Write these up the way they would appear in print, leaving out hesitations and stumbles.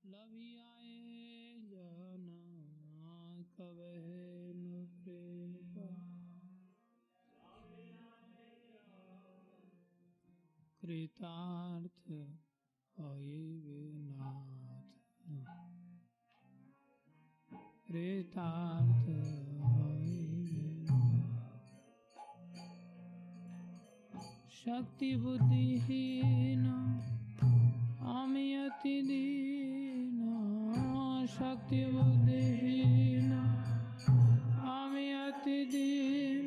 लभियाए जना कबहे न प्रेमा कृतार्थ होई विनाथ कृतार्थ होई शक्ति बुद्धिहीन आमि अति दीन शक्ति बुद्धिहीन आमि अति दीन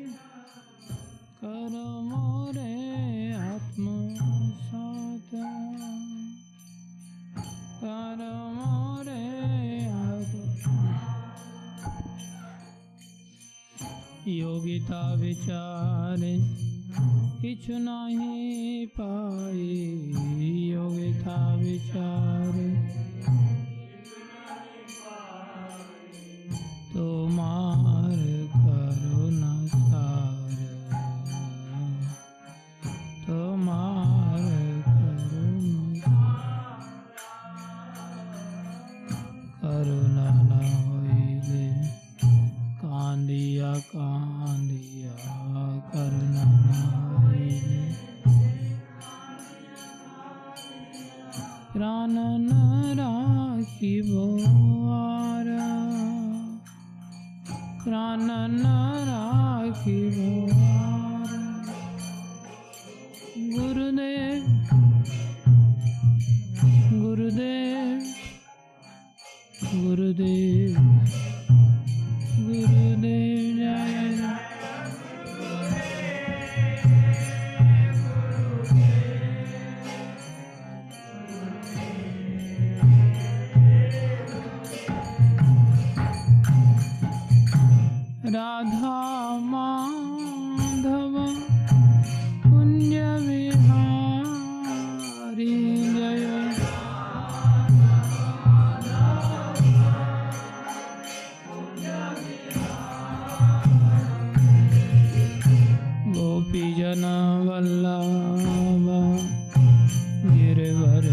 कर मोरे आत्मसात कर मोरे योगिता विचारे किछु नहीं पाए योगिता विचारे तुम्हार करुणा सार तुम्हार करुणा न होइले कांदिया कांदिया करुणा न होइले प्राण न राखिबो आरा प्राण न राखिबो आरा गुरुदेव गुरुदेव गुरुदेव गुरुदेव जय राधा माधव कुंज विहारी जय गोपी जन वल्लभ गिरवर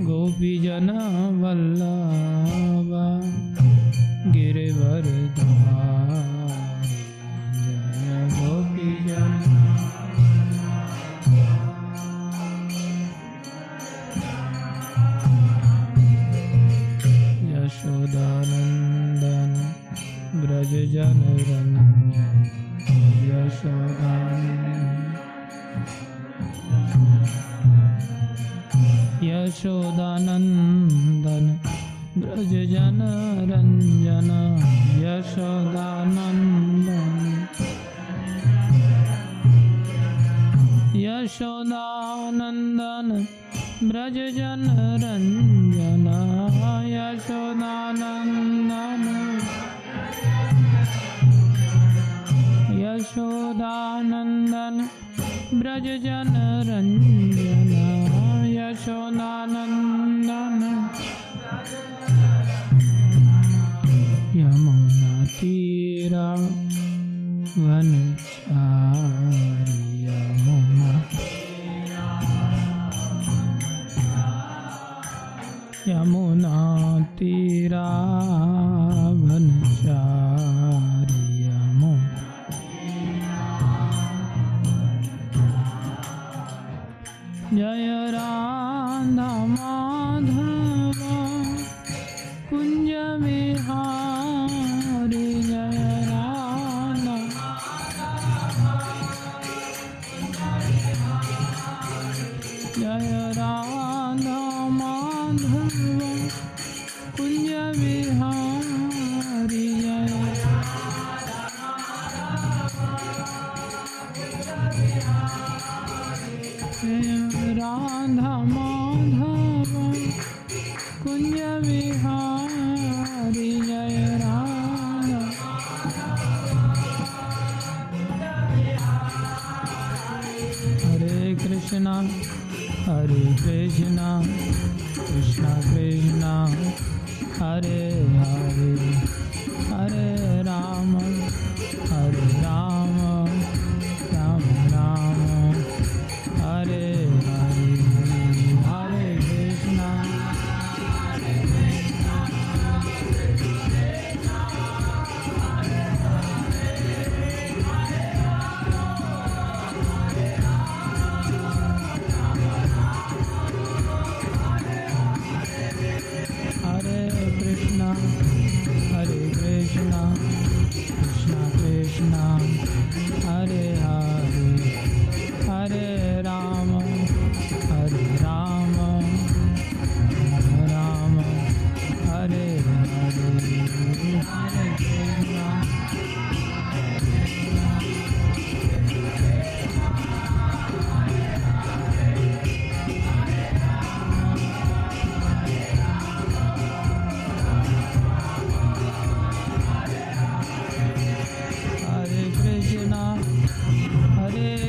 गोपी जन वल्लभ गिरवर धारी जय गोपी जन यशोदानंदन ब्रज जन रंजन यशोदानंदन ब्रज जन रंजन यशोदानंदन यशोदानंदन ब्रज जन रंजन यशोदानंदन यशोदानंदन ब्रज जन रंजन यशोदानंदन यमुना तीरा वनचारी यमुना तीरा वनचारी जय राधा माधव कुंज विहारी जय राधा जय राधा माधव कुंज विहारी जय राधा माधव कुंज विहारी जय राधा हरे कृष्णा कृष्णा कृष्णा हरे हरे हरे राम राम राम हरे हरे हरे कृष्णा हरे कृष्णा कृष्णा कृष्णा हरे हरे हरे राम राम हरे हरे हरे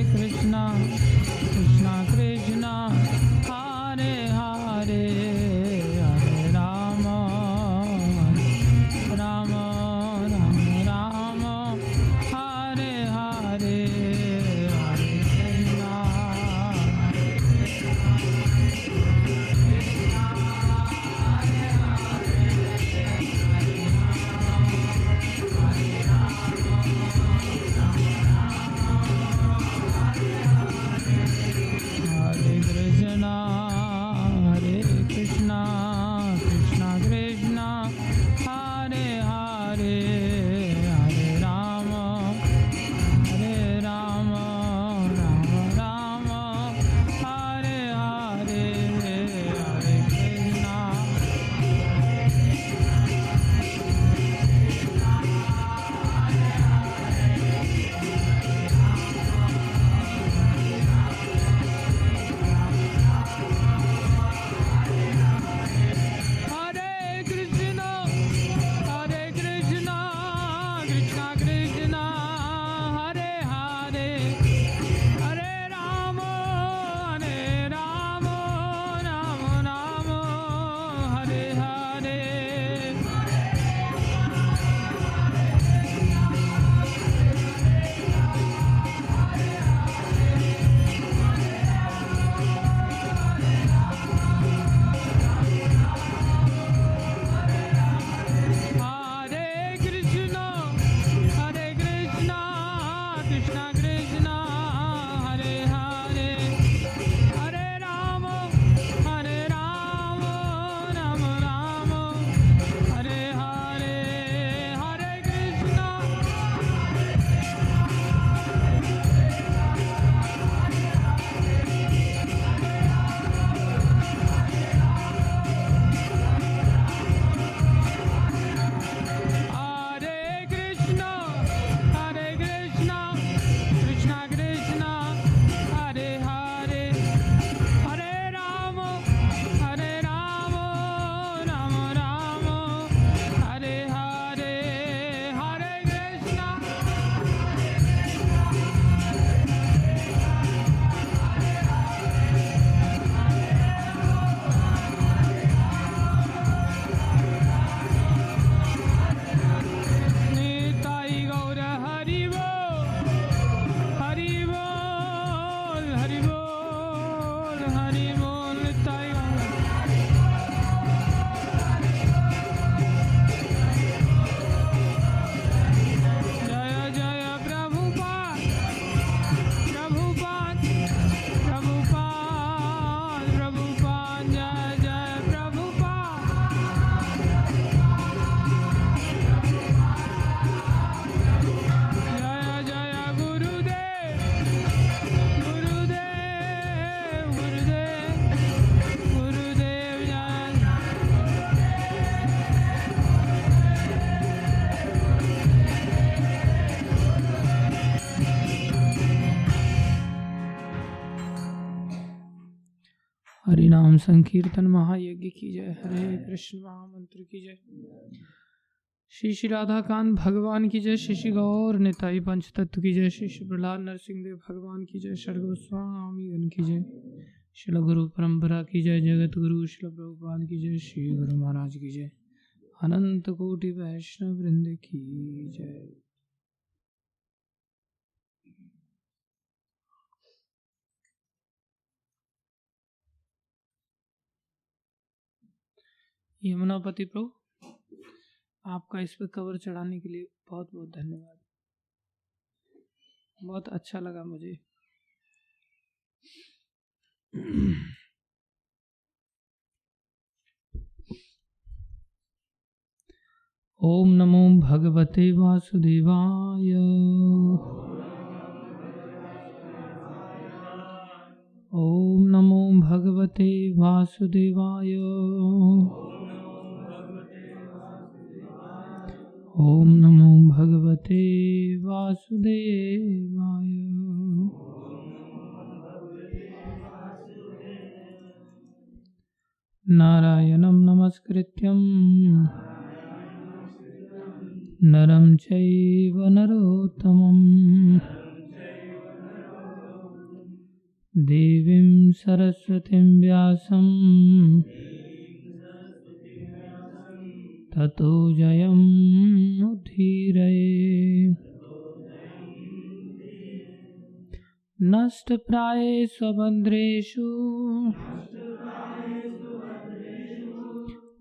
कृष्णा कृष्णा कृष्णा हरे हरे हरे राम राम राम हरे हरे हरे कृष्णा हरे कृष्णा कृष्णा कृष्णा हरे हरे हरे राम राम राम हरे हरे हरे कृष्णा हरि नाम संकीर्तन महायज्ञ की जय। हरे कृष्ण महामंत्र की जय। श्री श्री राधाकांत भगवान की जय। श्री श्री गौर निताई पंच तत्व की जय। श्री श्री प्रहलाद नरसिंह देव भगवान की जय। श्री गोस्वामी गण की जय। शिल गुरु परंपरा की जय। जगत गुरु शिल प्रभुपाद की जय। श्री गुरु महाराज की जय। अनंत कोटि वैष्णव वृंद की जय। यमुनापति प्रभु, आपका इस पर कवर चढ़ाने के लिए बहुत बहुत धन्यवाद। बहुत अच्छा लगा मुझे। ओम नमो भगवते वासुदेवाय। ओम नमो भगवते वासुदेवाय। ओम नमो भगवते वासुदेवाय। नारायणं नमस्कृत्यं नरं चैव नरोत्तमं देवीं सरस्वतीं व्यासं ततो जयमुदीरये। नष्टप्रायेषु भद्रेषु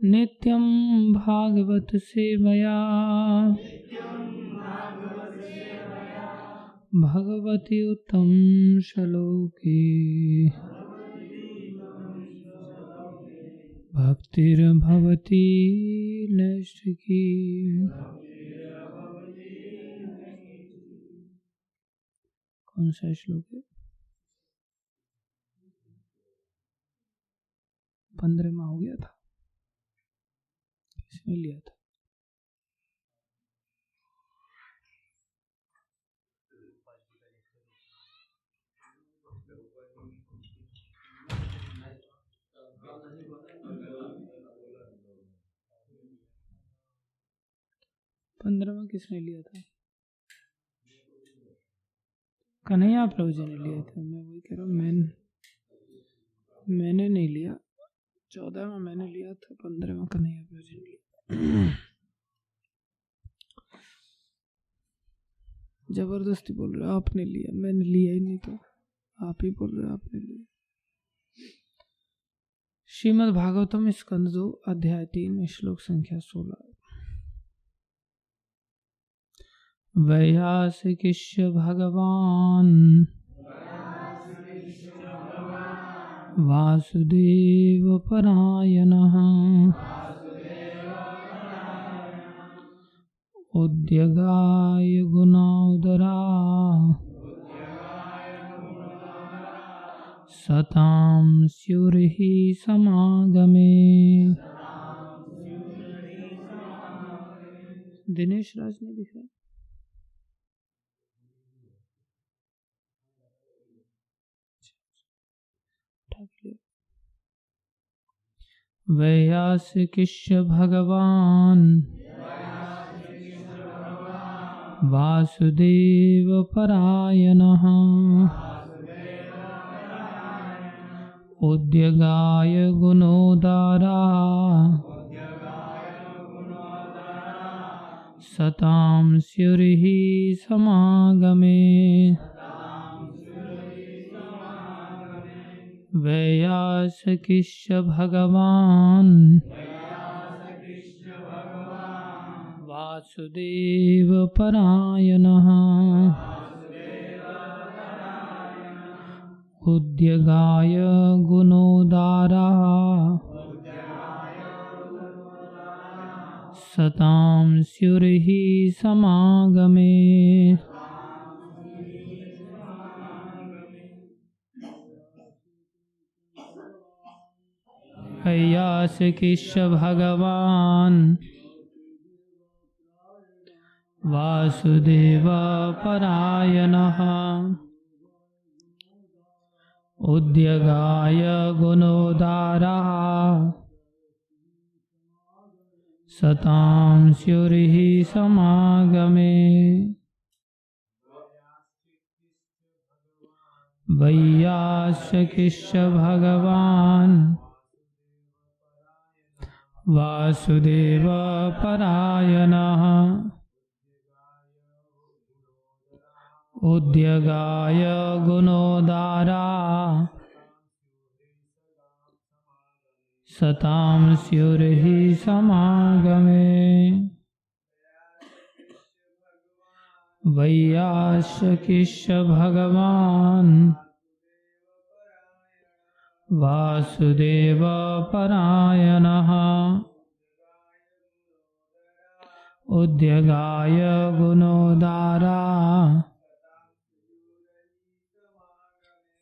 नित्यं भागवत सेवया भगवति उत्तम श्लोके भक्तिर्भवति नैष्ठिकी। कौन सा श्लोक है? 15वां हो गया था, किसने लिया था? पंद्रहवां किसने लिया था? कन्हैया प्रभु जी ने लिया था। मैं वही कह रहा हूँ, मैंने नहीं लिया। 14वां मैंने लिया था, 15वां कन्हैया प्रभु जी ने लिया। जबरदस्ती बोल रहे हो आपने लिया, मैंने लिया ही नहीं। तो आप ही बोल रहे हो आपने लिया। श्रीमद् भागवतम स्कंद 2 अध्याय 3 श्लोक संख्या 16। वैयासिकिश्च भगवान् वासुदेव परायणः उद्यगाय गुणोदरा सतां स्युर्हि समागमे। दिनेश राज नहीं दिख रहा? वैयासिकिश्च भगवान् वासुदेव परायणः उद्यगाय गुणोदारा सतां स्युर्हि समागमे। वैयासिकिश्च भगवान् वासुदेव परायणः उद्यगाय गुणोदारा सतां स्युर्हि समागमे। वैयासिकिश्च भगवान् वासुदेव परायणः उद्यगाय गुणोदारा सतां स्युर्हि समागमे। वैयासिकिश्च भगवान् वासुदेव परायणः उद्यगाय गुणोदारा सतां स्युर्हि समागमे वैयासकिश्च भगवान् वासुदेव परायणः उद्यगाय गुणोदारा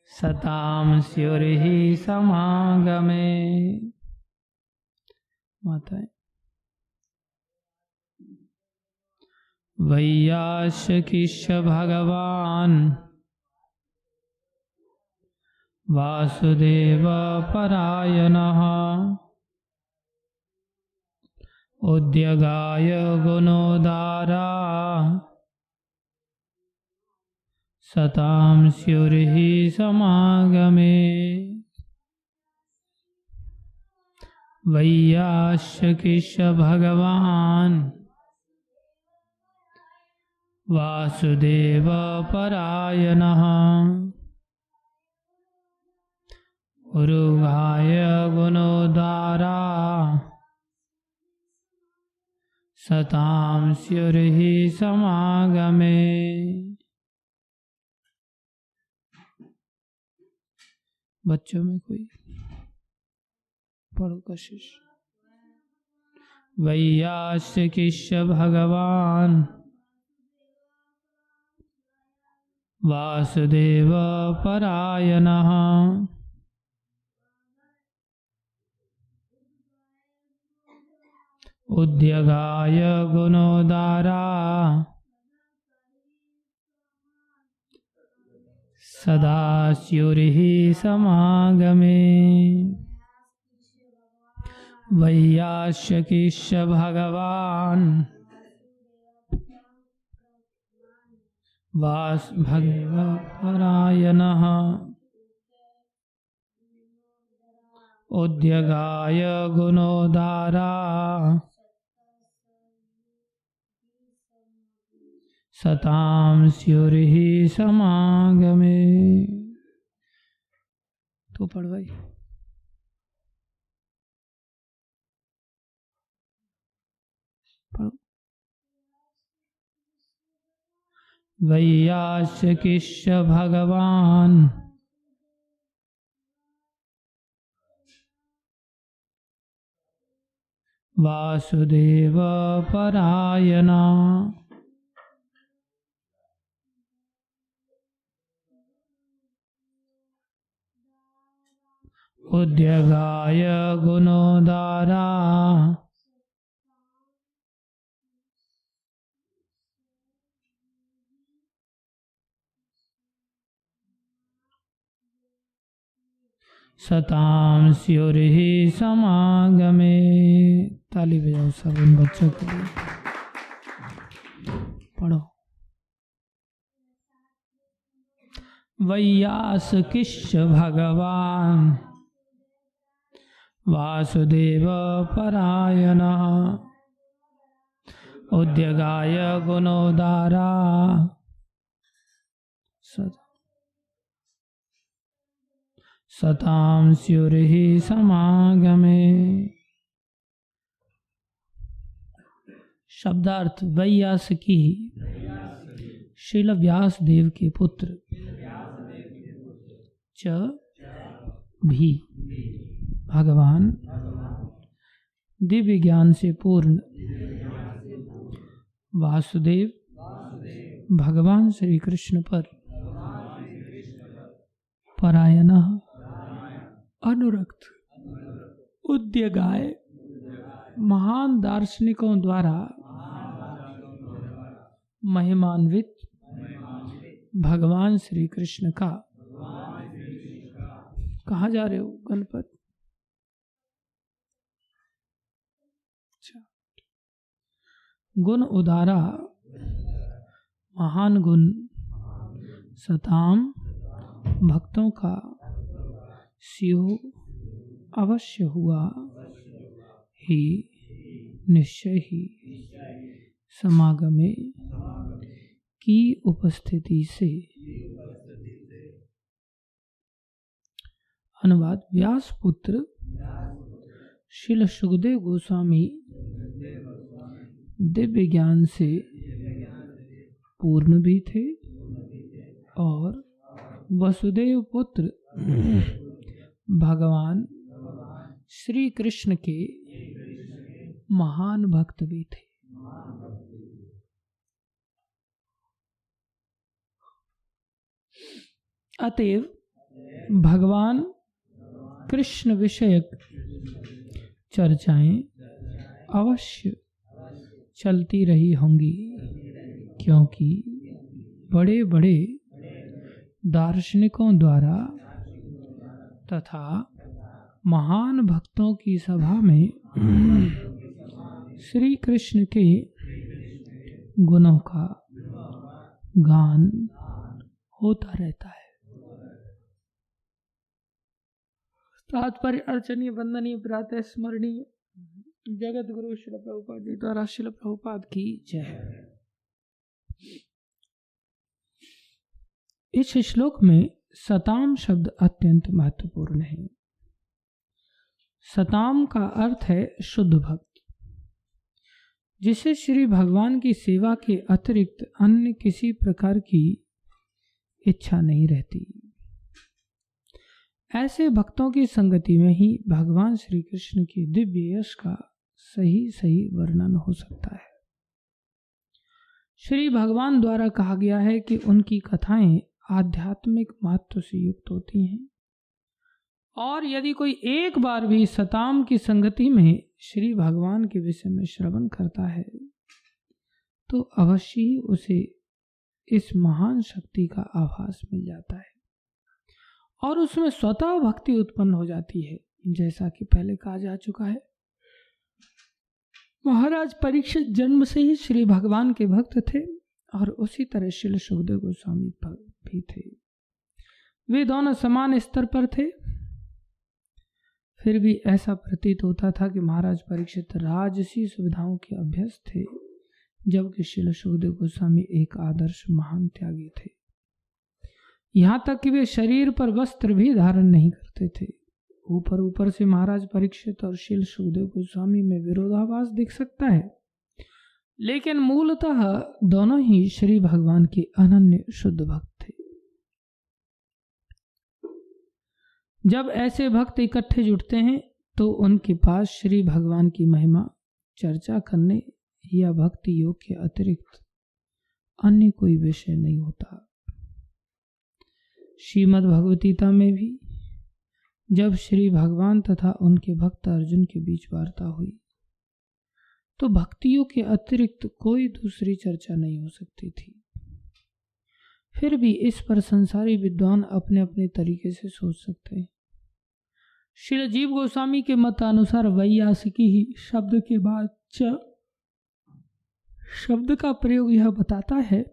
सतां स्युर्हि समागमे। माताएं, वैयासकिश्च भगवान् वासुदेव परायणः उद्यगाय गुणोदारा सतां स्युर्हि समागमे वैयासकिश्च भगवान् वासुदेव परायणः उरुगाय गुणोदारा सतां स्युर्हि समागमे। बच्चों में कोई पढ़ो कशिश। वैयासकिश्च भगवान् वासुदेव परायणः उद्यगाय गुणोदारा सदा स्युर्हि समागमे वैयासकिश्च भगवान् वासुदेव परायणः उद्यगाय गुणोदारा सतां स्युर्हि समागमे। तो पढ़ भाई। पढ़ो। वैयासकिश्च भगवान् वासुदेव परायणः उद्यगाय गुणोदारा सतां स्युर्हि समागमे। ताली बजाओ सब इन बच्चों के लिए। पढ़ो। वैयासकिश्च भगवान् वासुदेव परायणः उद्यगाय गुणोदारा सतां स्युर्हि समागमे। शब्दार्थ वैयासकी श्रील व्यास देव के पुत्र च भी भगवान दिव्य ज्ञान से पूर्ण वासुदेव भगवान श्री कृष्ण पर परायणः अनुरक्त उद्यगाय महान दार्शनिकों द्वारा महिमान्वित भगवान श्री कृष्ण का। कहाँ जा रहे हो गणपत? गुण उदारा महान गुण सताम भक्तों का स्यो अवश्य हुआ ही निश्चय ही समागमे की उपस्थिति से। अनुवाद। व्यास पुत्र श्रील सुखदेव गोस्वामी दिव्य ज्ञान से पूर्ण भी थे और वसुदेव पुत्र भगवान श्री कृष्ण के महान भक्त भी थे। अतएव भगवान कृष्ण विषयक चर्चाएं अवश्य चलती रही होंगी, क्योंकि बड़े बड़े दार्शनिकों द्वारा तथा महान भक्तों की सभा में श्री कृष्ण के गुणों का गान होता रहता है। तात्पर्य अर्चनीय वंदनीय प्रातः स्मरणीय जगत गुरु श्रील प्रभुपाद जी द्वारा श्रील प्रभुपाद की जय। इस श्लोक में सताम शब्द अत्यंत महत्वपूर्ण है। सताम का अर्थ है शुद्ध भक्त, जिसे श्री भगवान की सेवा के अतिरिक्त अन्य किसी प्रकार की इच्छा नहीं रहती। ऐसे भक्तों की संगति में ही भगवान श्री कृष्ण की दिव्य यश का सही वर्णन हो सकता है। श्री भगवान द्वारा कहा गया है कि उनकी कथाएं आध्यात्मिक महत्व से युक्त होती हैं, और यदि कोई एक बार भी सताम की संगति में श्री भगवान के विषय में श्रवण करता है तो अवश्य ही उसे इस महान शक्ति का आभास मिल जाता है और उसमें स्वतः भक्ति उत्पन्न हो जाती है। जैसा कि पहले कहा जा चुका है, महाराज परीक्षित जन्म से ही श्री भगवान के भक्त थे और उसी तरह श्री सुखदेव गोस्वामी भी थे। वे दोनों समान स्तर पर थे। फिर भी ऐसा प्रतीत होता था कि महाराज परीक्षित राजसी सुविधाओं के अभ्यस्त थे, जबकि श्री सुखदेव गोस्वामी एक आदर्श महान त्यागी थे। यहाँ तक कि वे शरीर पर वस्त्र भी धारण नहीं करते थे। ऊपर से महाराज परीक्षित और श्री सुखदेव गोस्वामी में विरोधाभास दिख सकता है, लेकिन मूलतः दोनों ही श्री भगवान के अनन्य शुद्ध भक्त थे। जब ऐसे भक्त इकट्ठे जुटते हैं तो उनके पास श्री भगवान की महिमा चर्चा करने या भक्ति योग के अतिरिक्त अन्य कोई विषय नहीं होता। श्रीमद् भगवद्गीता में भी जब श्री भगवान तथा उनके भक्त अर्जुन के बीच वार्ता हुई तो भक्तियों के अतिरिक्त कोई दूसरी चर्चा नहीं हो सकती थी। फिर भी इस पर संसारी विद्वान अपने अपने तरीके से सोच सकते हैं। श्री जीव गोस्वामी के मत अनुसार वैयासिकी ही शब्द के बाद च शब्द का प्रयोग यह बताता है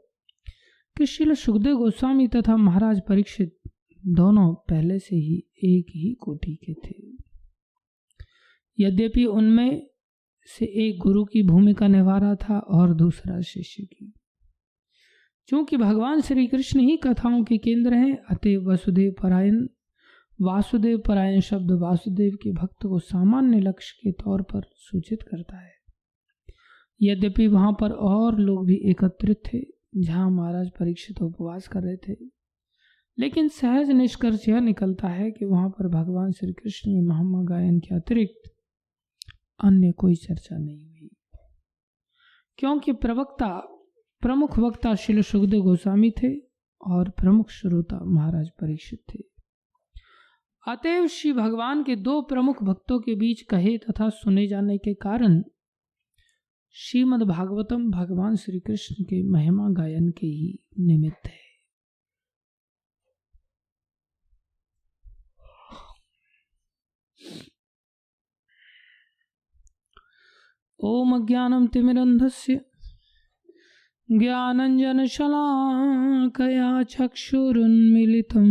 कि श्री सुखदेव गोस्वामी तथा महाराज परीक्षित दोनों पहले से ही एक ही कोटि के थे। यद्यपि उनमें से एक गुरु की भूमिका निभा रहा था और दूसरा शिष्य की। क्योंकि भगवान श्री कृष्ण ही कथाओं के केंद्र हैं, अतएव वासुदेव परायण शब्द वासुदेव के भक्त को सामान्य लक्ष्य के तौर पर सूचित करता है। यद्यपि वहां पर और लोग भी एकत्रित थे जहां महाराज परीक्षित उपवास कर रहे थे, लेकिन सहज निष्कर्ष यह निकलता है कि वहां पर भगवान श्री कृष्ण के महिमा गायन के अतिरिक्त अन्य कोई चर्चा नहीं हुई, क्योंकि प्रमुख वक्ता श्री सुखदेव गोस्वामी थे और प्रमुख श्रोता महाराज परीक्षित थे। अतएव श्री भगवान के दो प्रमुख भक्तों के बीच कहे तथा सुने जाने के कारण श्रीमद् भागवतम भगवान श्री कृष्ण के महिमा गायन के ही निमित्त है। ओम अज्ञानं तिमिरन्धस्य ज्ञानञ्जनशलाकया चक्षुरुन्मीलितं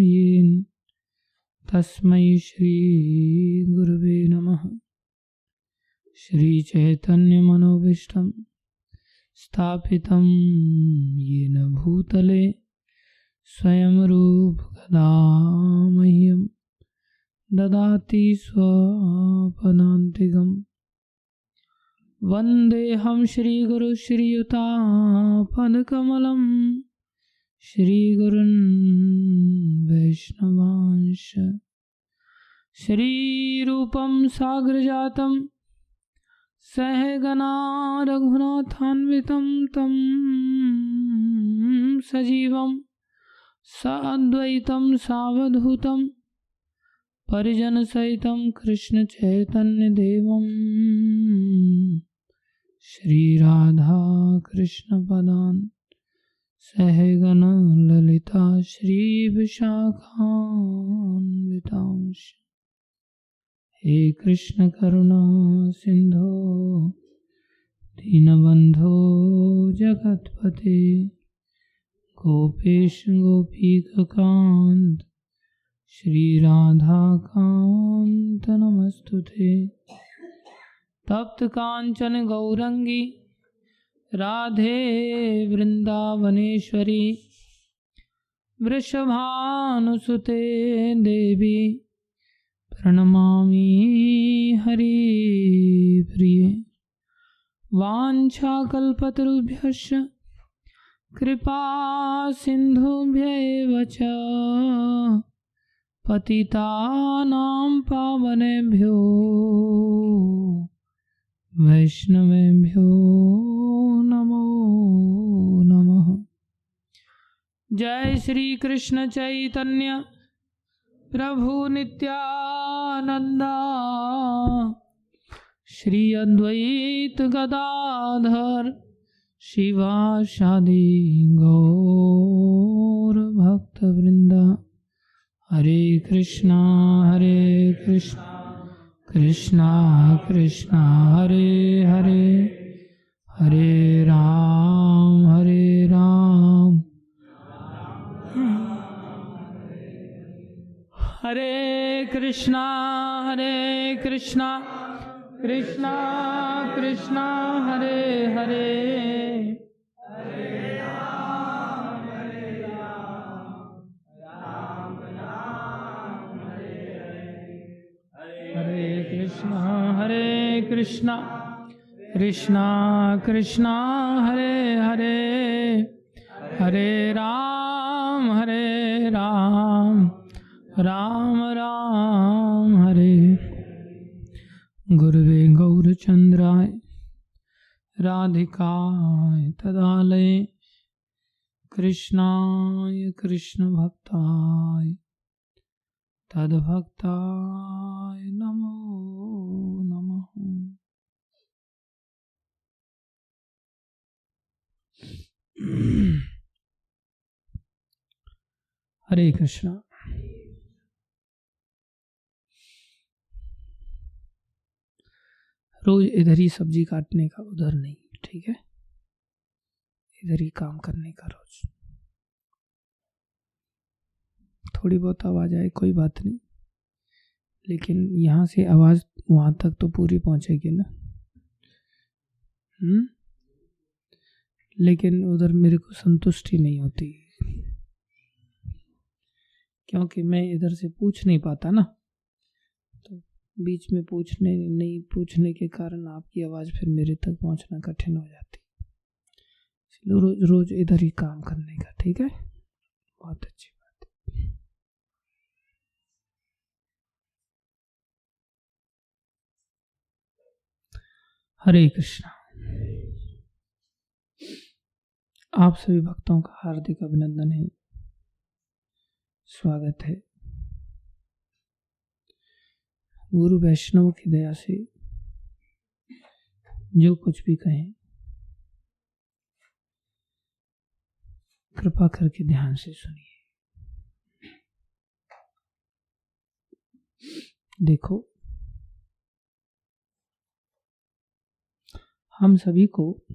येन तस्मै श्री गुरुवे नमः। श्री चैतन्य मनोभीष्टं स्थापितं येन भूतले स्वयं रूप कदा मह्यं ददाति स्वपदान्तिकम्। वन्देऽहं श्रीगुरुं श्रीयुतापदकमलं श्रीगुरुन् वैष्णवांश श्रीरूपं साग्रजातं सहगना रघुनाथान्वितं तं सजीवं साद्वैतं सावधूतं परिजनसहितं कृष्ण चैतन्यदेवं श्रीराधा कृष्णपदान् सहगण ललिता श्रीविशाखान्वितांश। हे कृष्ण करुणा सिंधो दीनबंधो जगत्पते गोपेश गोपीकांत श्री राधा कांत नमस्तुते। तप्त कांचन गौरंगी राधे वृंदावनेश्वरी वृषभानुसुते देवी प्रणमामि हरिप्रिये। वाञ्छाकल्पतरुभ्यश्च कृपा सिन्धुभ्यैव च पतितानां पावनेभ्यो वैष्णवेभ्यो नमो नमः। जय श्री कृष्ण चैतन्य प्रभु नित्यानंदा श्री अद्वैत गदाधर शिवासादि गौर भक्त वृंदा। हरे कृष्णा कृष्णा कृष्णा हरे हरे हरे राम हरे कृष्णा कृष्णा कृष्णा हरे हरे हरे कृष्णा कृष्णा कृष्णा हरे हरे हरे राम राम राम हरे। गुरुवे गौरचंद्राय राधिकाय तदालये कृष्णाय कृष्ण भक्ताय तद्भक्ताय नमो नमः। हरे कृष्णा। रोज इधर ही सब्जी काटने का, उधर नहीं, ठीक है? इधर ही काम करने का रोज। थोड़ी बहुत आवाज आए कोई बात नहीं, लेकिन यहाँ से आवाज वहां तक तो पूरी पहुंचेगी ना। लेकिन उधर मेरे को संतुष्टि नहीं होती, क्योंकि मैं इधर से पूछ नहीं पाता ना, तो बीच में पूछने के कारण आपकी आवाज फिर मेरे तक पहुंचना कठिन हो जाती। इसलिए रोज इधर ही काम करने का, ठीक है? बहुत अच्छी बात है। हरे कृष्णा। आप सभी भक्तों का हार्दिक अभिनंदन है, स्वागत है। गुरु वैष्णव की दया से जो कुछ भी कहें कृपा करके ध्यान से सुनिए। देखो, हम सभी को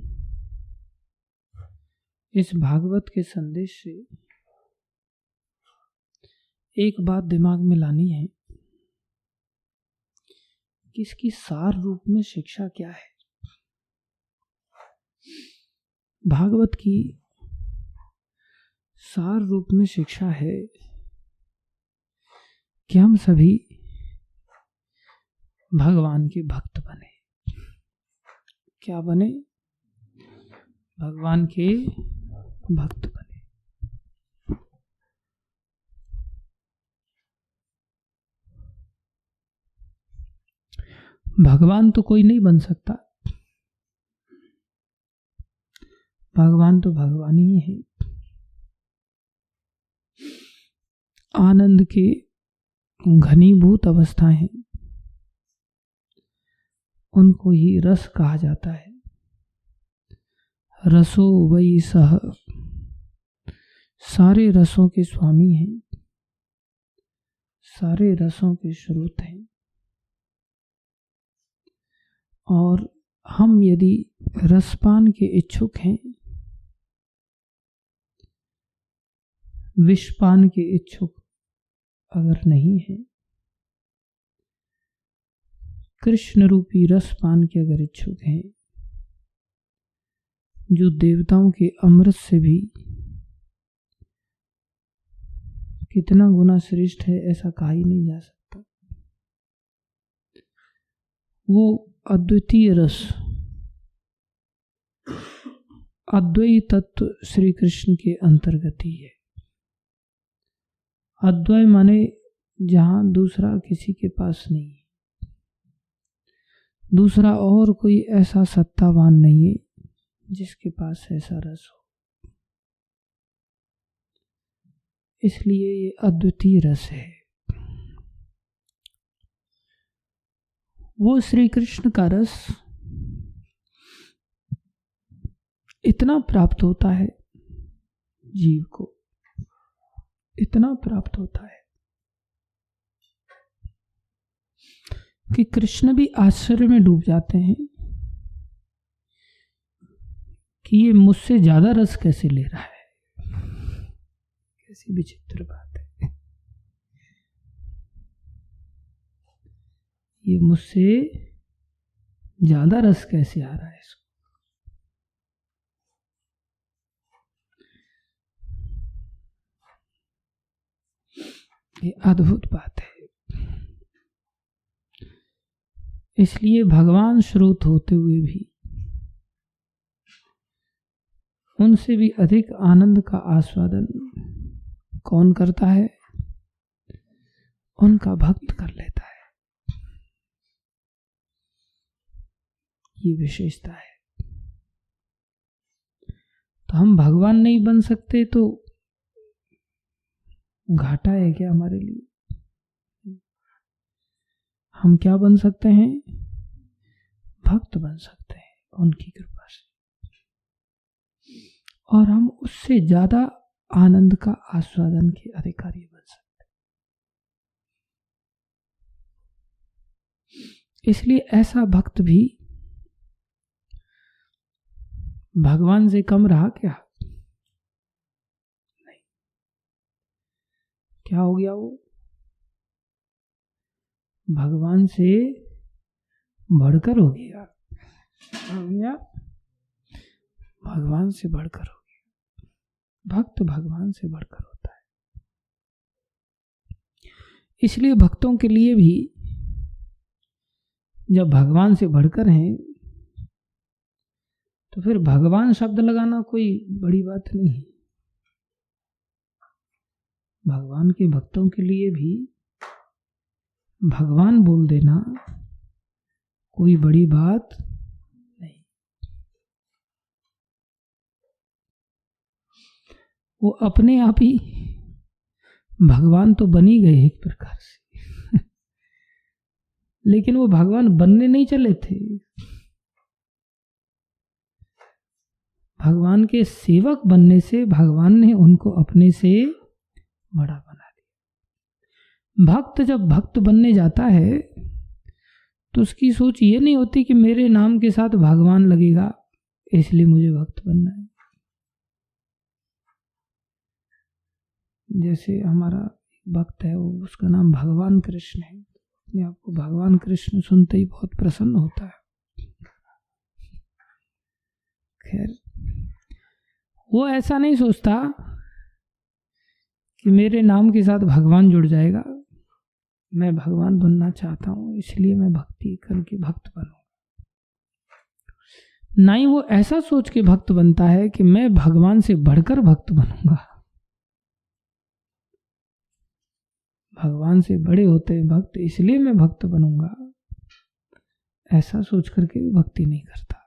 इस भागवत के संदेश से एक बात दिमाग में लानी है कि इसकी सार रूप में शिक्षा क्या है। भागवत की सार रूप में शिक्षा है कि हम सभी भगवान के भक्त बने। क्या बने? भगवान के भक्त बने। भगवान तो कोई नहीं बन सकता, भगवान तो भगवान ही है। आनंद के घनीभूत अवस्थाएं हैं, उनको ही रस कहा जाता है। रसो वही सह, सारे रसों के स्वामी हैं, सारे रसों के स्रोत हैं। और हम यदि रसपान के इच्छुक हैं, विषपान के इच्छुक अगर नहीं है, कृष्ण रूपी रसपान के अगर इच्छुक हैं, जो देवताओं के अमृत से भी कितना गुना श्रेष्ठ है ऐसा कहा ही नहीं जा सकता। वो अद्वितीय रस, अद्वैत तत्व श्री कृष्ण के अंतर्गत ही है। अद्वैत माने जहां दूसरा किसी के पास नहीं है, दूसरा और कोई ऐसा सत्तावान नहीं है जिसके पास ऐसा रस हो। इसलिए ये अद्वितीय रस है। वो श्री कृष्ण का रस इतना प्राप्त होता है जीव को, इतना प्राप्त होता है कि कृष्ण भी आश्चर्य में डूब जाते हैं कि ये मुझसे ज्यादा रस कैसे ले रहा है। कैसी विचित्र बात है, ये मुझसे ज्यादा रस कैसे आ रहा है इसको। ये अद्भुत बात है। इसलिए भगवान श्रोत होते हुए भी उनसे भी अधिक आनंद का आस्वादन कौन करता है? उनका भक्त कर लेता है। ये विशेषता है। तो हम भगवान नहीं बन सकते तो घाटा है क्या हमारे लिए? हम क्या बन सकते हैं? भक्त बन सकते हैं उनकी कृपा से, और हम उससे ज्यादा आनंद का आस्वादन के अधिकारी बन सकते हैं। इसलिए ऐसा भक्त भी भगवान से कम रहा क्या? नहीं। क्या हो गया? वो भगवान से बढ़कर हो गया। हो गया भगवान से बढ़कर हो गया। भक्त भगवान से बढ़कर होता है। इसलिए भक्तों के लिए भी जब भगवान से बढ़कर हैं तो फिर भगवान शब्द लगाना कोई बड़ी बात नहीं है। भगवान के भक्तों के लिए भी भगवान बोल देना कोई बड़ी बात नहीं। वो अपने आप ही भगवान तो बन ही गए एक प्रकार से लेकिन वो भगवान बनने नहीं चले थे, भगवान के सेवक बनने से भगवान ने उनको अपने से बड़ा बना दिया। भक्त जब भक्त बनने जाता है तो उसकी सोच ये नहीं होती कि मेरे नाम के साथ भगवान लगेगा इसलिए मुझे भक्त बनना है। जैसे हमारा भक्त है, वो उसका नाम भगवान कृष्ण है, अपने आप को भगवान कृष्ण सुनते ही बहुत प्रसन्न होता है। खैर, वो ऐसा नहीं सोचता कि मेरे नाम के साथ भगवान जुड़ जाएगा, मैं भगवान बनना चाहता हूँ इसलिए मैं भक्ति करके भक्त बनूंगा। ना ही वो ऐसा सोच के भक्त बनता है कि मैं भगवान से बढ़कर भक्त बनूंगा। भगवान से बड़े होते हैं भक्त, इसलिए मैं भक्त बनूंगा, ऐसा सोच करके भी भक्ति नहीं करता।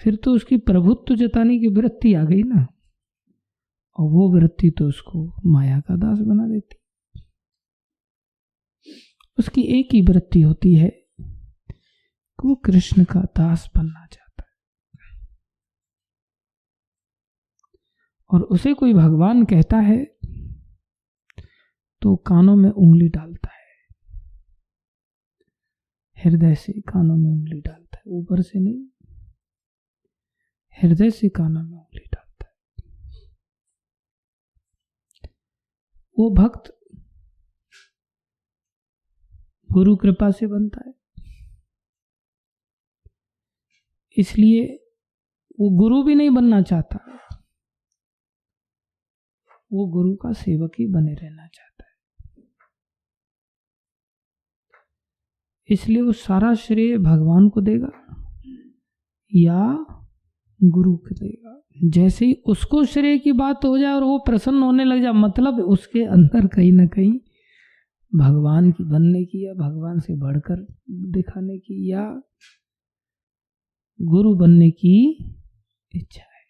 फिर तो उसकी प्रभुत्व जताने की वृत्ति आ गई ना, और वो वृत्ति तो उसको माया का दास बना देती। उसकी एक ही वृत्ति होती है कि वो कृष्ण का दास बनना चाहता है, और उसे कोई भगवान कहता है तो कानों में उंगली डालता है, हृदय से कानों में उंगली डालता है, ऊपर से नहीं, हृदय से कानों में उंगली डालता है। वो भक्त गुरु कृपा से बनता है, इसलिए वो गुरु भी नहीं बनना चाहता, वो गुरु का सेवक ही बने रहना चाहता है। इसलिए वो सारा श्रेय भगवान को देगा या गुरु को देगा। जैसे ही उसको श्रेय की बात हो जाए और वो प्रसन्न होने लग जाए, मतलब उसके अंदर कहीं ना कहीं भगवान की बनने की या भगवान से बढ़कर दिखाने की या गुरु बनने की इच्छा है।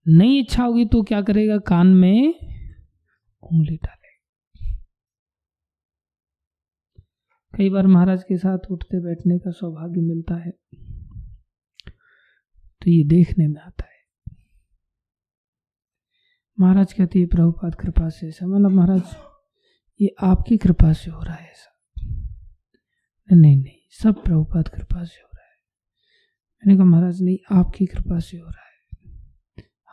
नहीं इच्छा होगी तो क्या करेगा, कान में उंगली डालेगा। कई बार महाराज के साथ उठते बैठने का सौभाग्य मिलता है तो ये देखने में आता है। महाराज कहती है प्रभुपाद कृपा से ऐसा, मतलब महाराज ये आपकी कृपा से हो रहा है ऐसा। नहीं नहीं, सब प्रभुपाद कृपा से हो रहा है। मैंने कहा महाराज नहीं, आपकी कृपा से हो रहा है,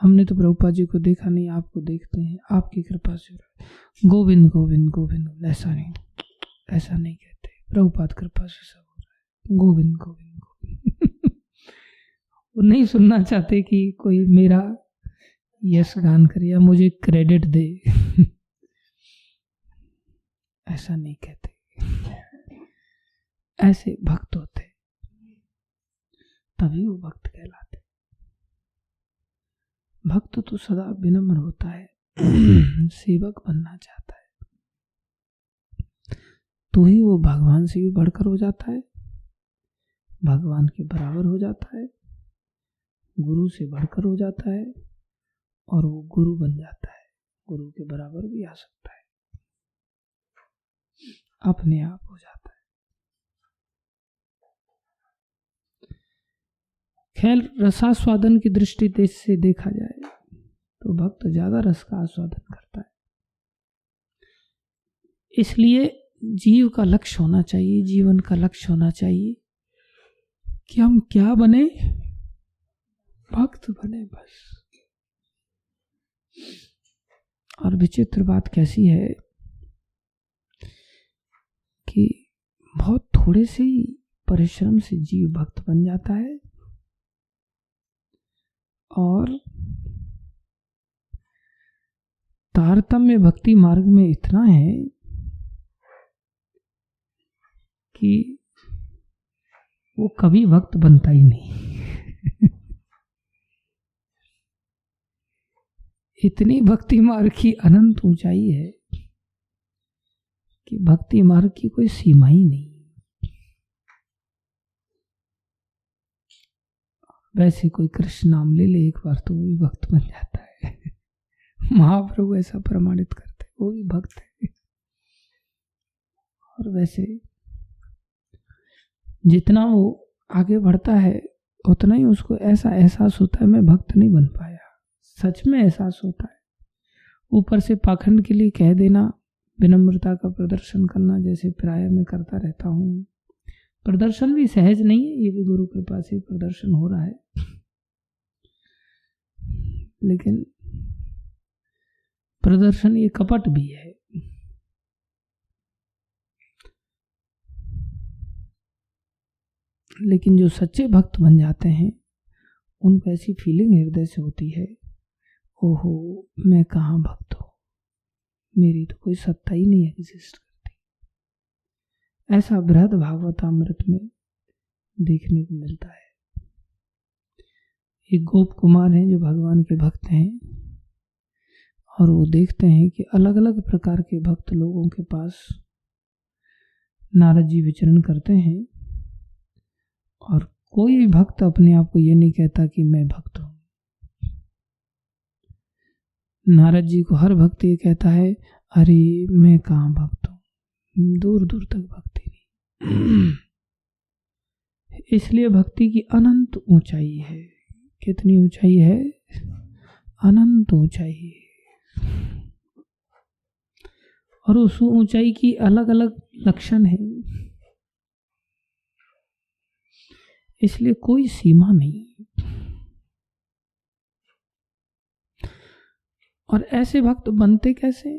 हमने तो प्रभुपाद जी को देखा नहीं, आपको देखते हैं, आपकी कृपा से हो रहा है। गोविंद गोविंद गोविंद, ऐसा नहीं, ऐसा नहीं कहते, प्रभुपाद कृपा से सब हो रहा है, गोविंद गोविंद गोविंद। वो नहीं सुनना चाहते कि कोई मेरा यश गान करे या मुझे क्रेडिट दे। ऐसा नहीं कहते, ऐसे भक्त होते तभी वो भक्त कहलाते। भक्त तो सदा विनम्र होता है, सेवक बनना चाहता है, तो ही वो भगवान से भी बढ़कर हो जाता है, भगवान के बराबर हो जाता है, गुरु से बढ़कर हो जाता है, और वो गुरु बन जाता है, गुरु के बराबर भी आ सकता है, अपने आप हो जाता है। खैर, रसास्वादन की दृष्टि से देखा जाए तो भक्त ज्यादा रस का आस्वादन करता है। इसलिए जीव का लक्ष्य होना चाहिए, जीवन का लक्ष्य होना चाहिए कि हम क्या बने, भक्त बने बस। और विचित्र बात कैसी है कि बहुत थोड़े से ही परिश्रम से जीव भक्त बन जाता है, और तारतम्य भक्ति मार्ग में इतना है कि वो कभी भक्त बनता ही नहीं। इतनी भक्ति मार्ग की अनंत ऊंचाई है कि भक्ति मार्ग की कोई सीमा ही नहीं। वैसे कोई कृष्ण नाम ले ले एक बार तो वो भी भक्त बन जाता है। महाप्रभु ऐसा प्रमाणित करते, वो भी भक्त है। और वैसे जितना वो आगे बढ़ता है उतना ही उसको ऐसा एहसास होता है मैं भक्त नहीं बन पाया। सच में एहसास होता है। ऊपर से पाखंड के लिए कह देना, विनम्रता का प्रदर्शन करना, जैसे प्राय मैं करता रहता हूँ। प्रदर्शन भी सहज नहीं है, ये भी गुरु कृपा से प्रदर्शन हो रहा है, लेकिन प्रदर्शन, ये कपट भी है। लेकिन जो सच्चे भक्त बन जाते हैं उनको ऐसी फीलिंग हृदय से होती है, ओहो मैं कहाँ भक्त हूँ, मेरी तो कोई सत्ता ही नहीं एग्जिस्ट करती। ऐसा बृहद भागवतामृत में देखने को मिलता है। एक गोप कुमार हैं जो भगवान के भक्त हैं, और वो देखते हैं कि अलग अलग प्रकार के भक्त लोगों के पास नारद जी विचरण करते हैं, और कोई भी भक्त अपने आप को ये नहीं कहता कि मैं भक्त हूँ। नारद जी को हर भक्त ये कहता है, अरे मैं कहाँ भक्त हूँ, दूर दूर तक भक्ति नहीं। इसलिए भक्ति की अनंत ऊंचाई है। कितनी ऊंचाई है? अनंत ऊंचाई है। और उस ऊंचाई की अलग अलग लक्षण है, इसलिए कोई सीमा नहीं। और ऐसे भक्त बनते कैसे?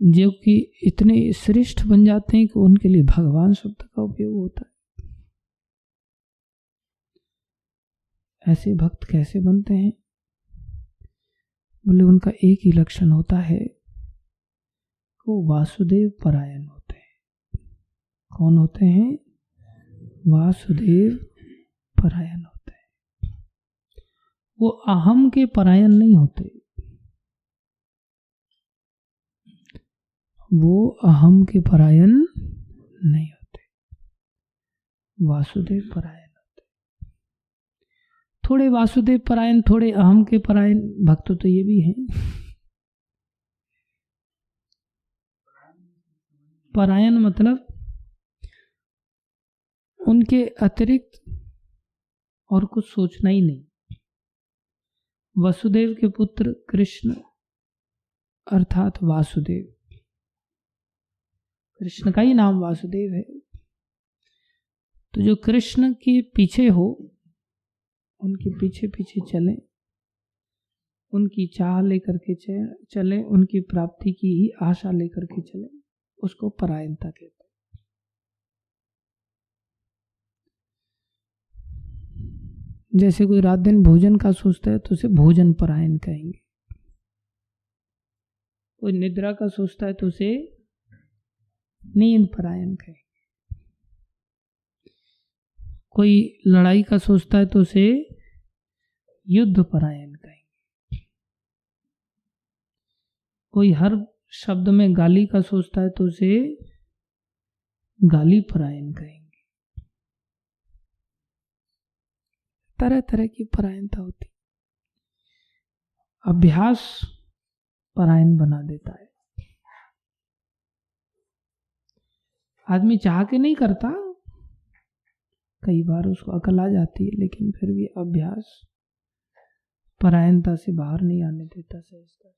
जो कि इतने श्रेष्ठ बन जाते हैं कि उनके लिए भगवान शब्द का उपयोग होता है। ऐसे भक्त कैसे बनते हैं? बोले उनका एक ही लक्षण होता है, वो वासुदेव परायण होते हैं। कौन होते हैं? वासुदेव परायण होते हैं। वो अहम के परायण नहीं होते, वो अहम के परायण नहीं होते, वासुदेव परायण होते। थोड़े वासुदेव परायण, थोड़े अहम के परायण भक्त तो ये भी हैं। परायण मतलब उनके अतिरिक्त और कुछ सोचना ही नहीं। वसुदेव के पुत्र कृष्ण अर्थात वासुदेव, कृष्ण का ही नाम वासुदेव है। तो जो कृष्ण के पीछे हो, उनके पीछे पीछे चले, उनकी चाह लेकर के चले, उनकी प्राप्ति की ही आशा लेकर के चले, उसको परायणता कहते हैं। जैसे कोई रात दिन भोजन का सोचता है तो उसे भोजन परायण कहेंगे। कोई निद्रा का सोचता है तो उसे नींद परायण कहेंगे। कोई लड़ाई का सोचता है तो उसे युद्ध परायण कहेंगे। कोई हर शब्द में गाली का सोचता है तो उसे गाली परायण कहेंगे। तरह तरह की परायणता होती। अभ्यास परायण बना देता है। आदमी चाह के नहीं करता, कई बार उसको अकल आ जाती है, लेकिन फिर भी अभ्यास परायणता से बाहर नहीं आने देता सहजता।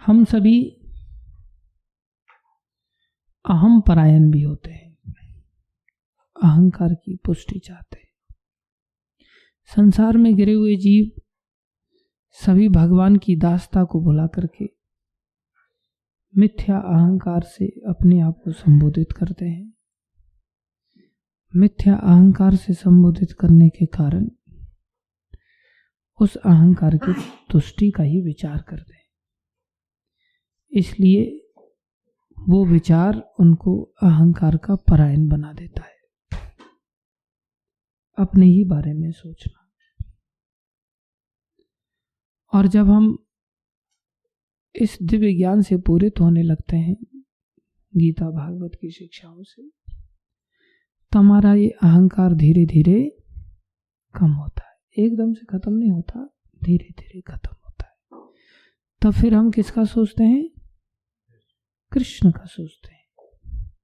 हम सभी अहम परायण भी होते हैं, अहंकार की पुष्टि चाहते हैं। संसार में गिरे हुए जीव सभी भगवान की दासता को भुला करके मिथ्या अहंकार से अपने आप को संबोधित करते हैं। मिथ्या अहंकार से संबोधित करने के कारण उस अहंकार की तुष्टि का ही विचार करते हैं। इसलिए वो विचार उनको अहंकार का परायण बना देता है। अपने ही बारे में सोचना। और जब हम इस दिव्य ज्ञान से पूरित होने लगते हैं, गीता भागवत की शिक्षाओं से, तो हमारा ये अहंकार धीरे धीरे कम होता है। एकदम से खत्म नहीं होता, धीरे धीरे खत्म होता है। तब फिर हम किसका सोचते हैं? कृष्ण का सोचते हैं।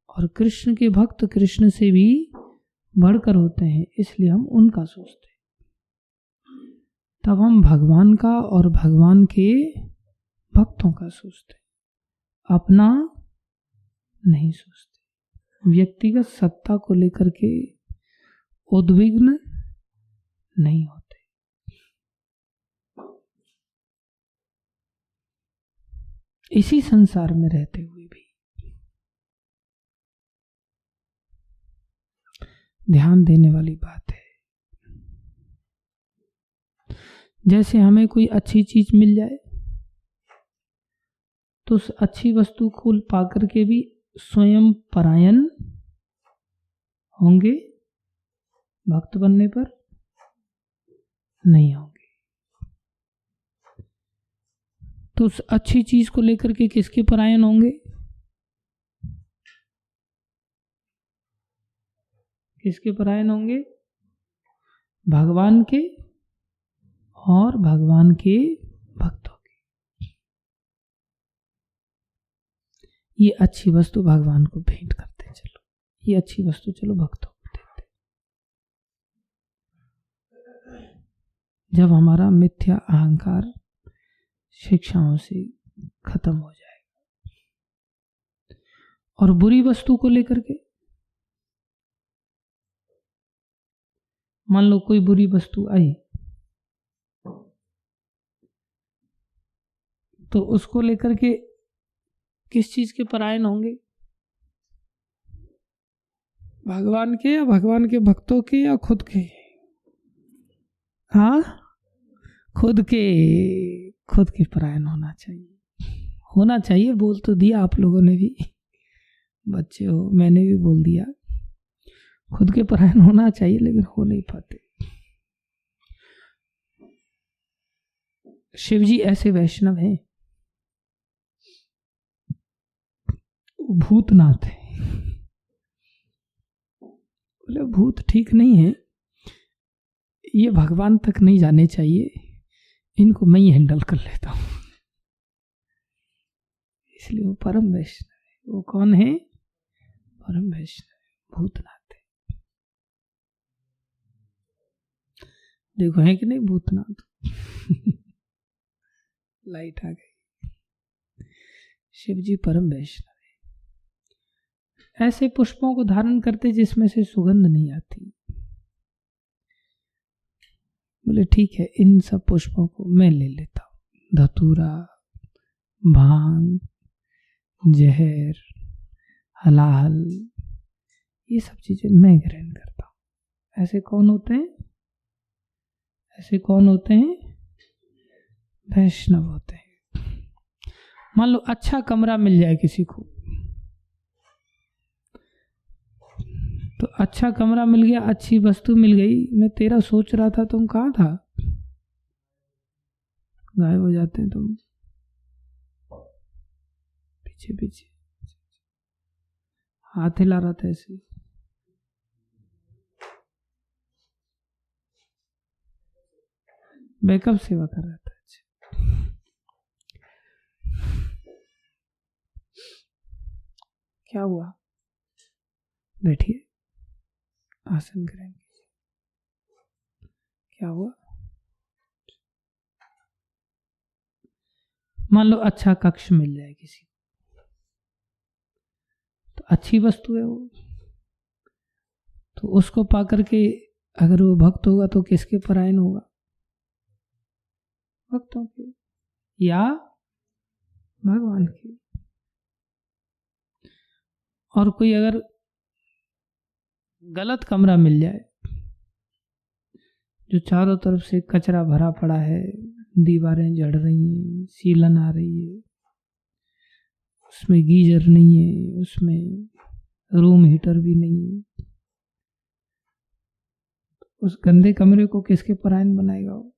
और कृष्ण के भक्त कृष्ण से भी बढ़कर होते हैं, इसलिए हम उनका सोचते हैं। तब हम भगवान का और भगवान के भक्तों का सोचते हैं, अपना नहीं सोचते। व्यक्तिगत सत्ता को लेकर के उद्विग्न नहीं होते। इसी संसार में रहते हुए भी ध्यान देने वाली बात है। जैसे हमें कोई अच्छी चीज मिल जाए तो उस अच्छी वस्तु को पाकर के भी स्वयं परायण होंगे, भक्त बनने पर नहीं होंगे। तो उस अच्छी चीज को लेकर के किसके परायण होंगे? किसके परायण होंगे? भगवान के और भगवान के भक्तों के। ये अच्छी वस्तु भगवान को भेंट करते, चलो ये अच्छी वस्तु चलो भक्तों को देते। जब हमारा मिथ्या अहंकार शिक्षाओं से खत्म हो जाएगा। और बुरी वस्तु को लेकर के, मान लो कोई बुरी वस्तु आई तो उसको लेकर के किस चीज के परायण होंगे? भगवान के या भगवान के भक्तों के या खुद के? हाँ, खुद के परायण होना चाहिए। बोल तो दिया आप लोगों ने भी, बच्चे हो, मैंने भी बोल दिया खुद के परायण होना चाहिए, लेकिन हो नहीं पाते। शिव जी ऐसे वैष्णव हैं, भूतनाथ है। बोले भूत ठीक नहीं है, ये भगवान तक नहीं जाने चाहिए, इनको मैं ही हैंडल कर लेता हूं। इसलिए वो परम वैष्णव है। वो कौन है? परम वैष्णव, भूतनाथ है। देखो है कि नहीं भूतनाथ? लाइट आ गई। शिव जी परम वैष्णव है। ऐसे पुष्पों को धारण करते जिसमें से सुगंध नहीं आती। बोले ठीक है, इन सब पुष्पों को मैं ले लेता हूं। धतूरा, भांग, जहर, हलाहल, ये सब चीजें मैं ग्रहण करता हूं। ऐसे कौन होते हैं? वैष्णव होते हैं। मान लो अच्छा कमरा मिल जाए किसी को, तो अच्छा कमरा मिल गया, अच्छी वस्तु मिल गई, मैं तेरा सोच रहा था, तुम कहाँ था? गायब हो जाते हैं तुम पीछे। हाथ हिला रहा था ऐसे। बैकअप सेवा कर रहा था। क्या हुआ? बैठिए, आसन करेंगे। क्या हुआ? मान लो अच्छा कक्ष मिल जाए किसी को, तो अच्छी वस्तु है वो, तो उसको पाकर के अगर वो भक्त होगा तो किसके परायण होगा? भक्तों के या भगवान के। और कोई अगर गलत कमरा मिल जाए, जो चारों तरफ से कचरा भरा पड़ा है, दीवारें जड़ रही हैं, सीलन आ रही है, उसमें गीजर नहीं है, उसमें रूम हीटर भी नहीं है, उस गंदे कमरे को किसके परायण बनाएगा वो?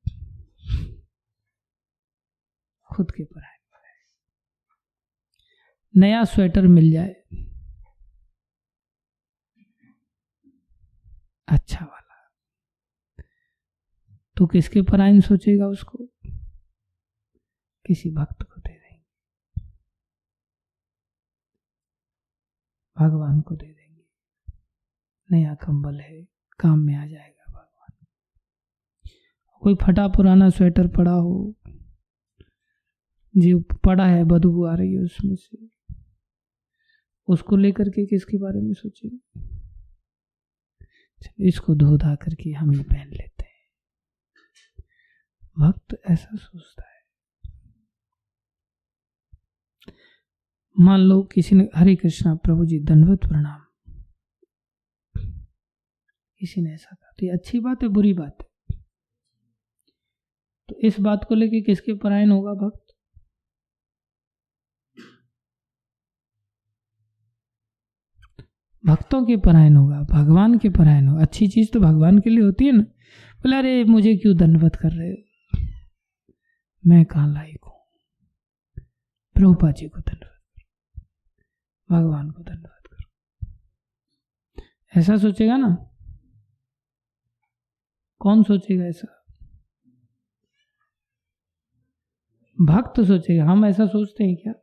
खुद के परायण बनाएगा। नया स्वेटर मिल जाए, अच्छा वाला, तो किसके परायण सोचेगा उसको? किसी भक्त को दे देंगे, भगवान को दे देंगे। नया कंबल है, काम में आ जाएगा भगवान। कोई फटा पुराना स्वेटर पड़ा हो, जो पड़ा है बदबू आ रही है उसमें से, उसको लेकर के किसके बारे में सोचेंगे? इसको धो धा करके हम ही पहन लेते हैं। भक्त ऐसा सोचता है। मान लो किसी ने हरे कृष्णा प्रभु जी दंडवत प्रणाम, किसी ने ऐसा कहा, तो ये अच्छी बात है बुरी बात है? तो इस बात को लेके किसके परायण होगा भक्त? भक्तों के परायण होगा, भगवान के परायण होगा। अच्छी चीज तो भगवान के लिए होती है ना। बोले अरे मुझे क्यों दंडवत कर रहे हो, मैं कहाँ लायक हूं, प्रभुपाद जी को दंडवत करो, भगवान को दंडवत करो। ऐसा सोचेगा ना? कौन सोचेगा ऐसा? भक्त सोचेगा। हम ऐसा सोचते हैं क्या?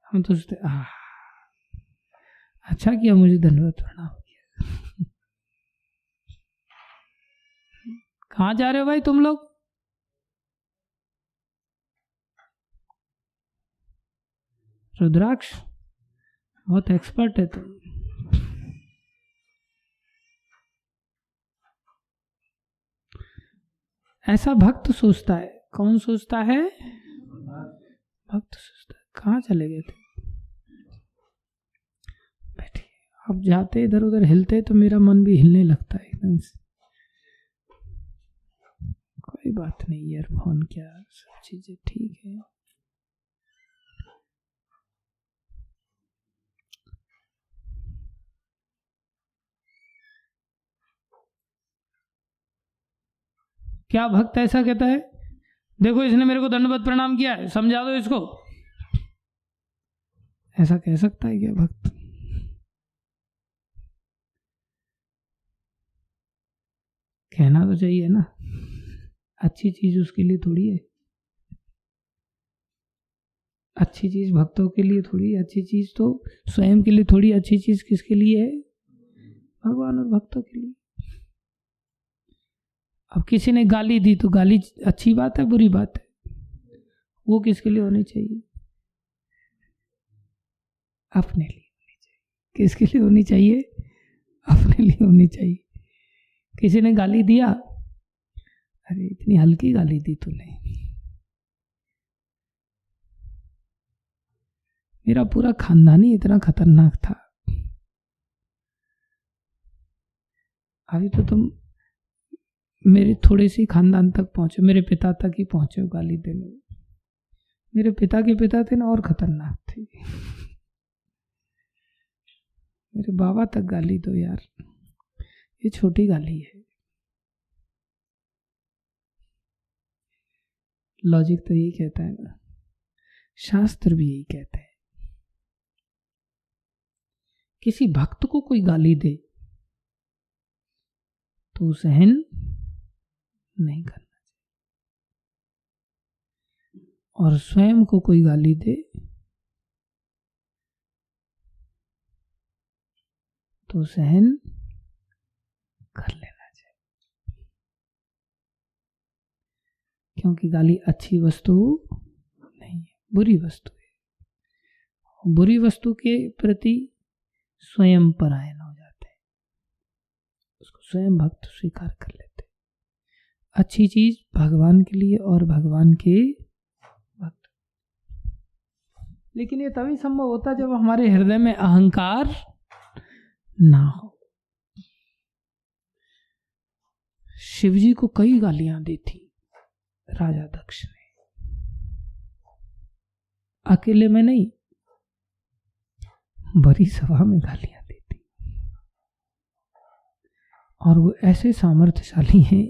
हम तो सोचते अच्छा किया मुझे दंडवत प्रणाम किया। कहाँ जा रहे हो भाई तुम लोग? रुद्राक्ष बहुत एक्सपर्ट है तुम। ऐसा भक्त सोचता है। कौन सोचता है? भक्त सोचता है। कहाँ चले गए थे? बैठिए। अब जाते इधर उधर हिलते तो मेरा मन भी हिलने लगता है एकदम से। कोई बात नहीं, ईयरफोन क्या, सब चीजें ठीक है। क्या भक्त ऐसा कहता है, देखो इसने मेरे को दंडवत प्रणाम किया है, समझा दो इसको? ऐसा कह सकता है क्या भक्त? कहना तो चाहिए ना। अच्छी चीज उसके लिए थोड़ी है, अच्छी चीज भक्तों के लिए थोड़ी है, अच्छी चीज तो स्वयं के लिए थोड़ी। अच्छी चीज किसके लिए है? भगवान और भक्तों के लिए। अब किसी ने गाली दी तो गाली अच्छी बात है बुरी बात है? वो किसके लिए होनी चाहिए? अपने लिए होनी चाहिए। किसके लिए होनी चाहिए? अपने लिए होनी चाहिए। किसी ने गाली दिया, अरे इतनी हल्की गाली दी तूने, मेरा पूरा खानदान ही इतना खतरनाक था, अभी तो तुम मेरे थोड़े सी खानदान तक पहुंचे, मेरे पिता तक ही पहुंचे हो गाली देने। मेरे पिता के पिता थे ना, और खतरनाक थे। मेरे बाबा तक गाली दो यार, ये छोटी गाली है। लॉजिक तो यही कहता है ना, शास्त्र भी यही कहते हैं। किसी भक्त को कोई गाली दे तो सहन नहीं करना चाहिए, और स्वयं को कोई गाली दे तो सहन कर लेना चाहिए। क्योंकि गाली अच्छी वस्तु नहीं है, बुरी वस्तु है। बुरी वस्तु के प्रति स्वयं परायण हो जाते हैं, उसको स्वयं भक्त स्वीकार कर लेते हैं। अच्छी चीज भगवान के लिए और भगवान के भक्त। लेकिन ये तभी संभव होता जब हमारे हृदय में अहंकार ना हो। शिवजी को कई गालियां दी थी राजा दक्ष ने, अकेले में नहीं, बड़ी सभा में गालियां दी थी। और वो ऐसे सामर्थ्यशाली हैं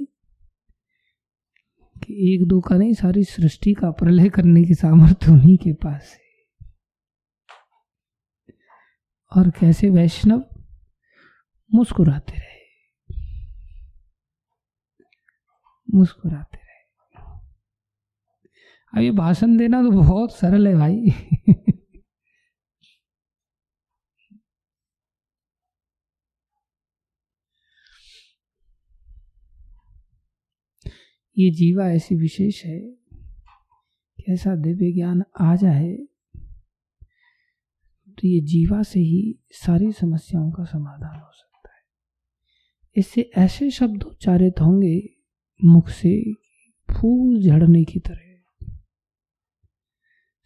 कि एक दो का नहीं, सारी सृष्टि का प्रलय करने की सामर्थ्य उन्हीं के पास है। और कैसे वैष्णव मुस्कुराते रहे, मुस्कुराते रहे। अब ये भाषण देना तो बहुत सरल है भाई। ये जीवा ऐसी विशेष है कि ऐसा दिव्य ज्ञान आ जाए तो ये जीवा से ही सारी समस्याओं का समाधान हो सकता है। इससे ऐसे शब्द उच्चारित होंगे मुख से फूल झड़ने की तरह।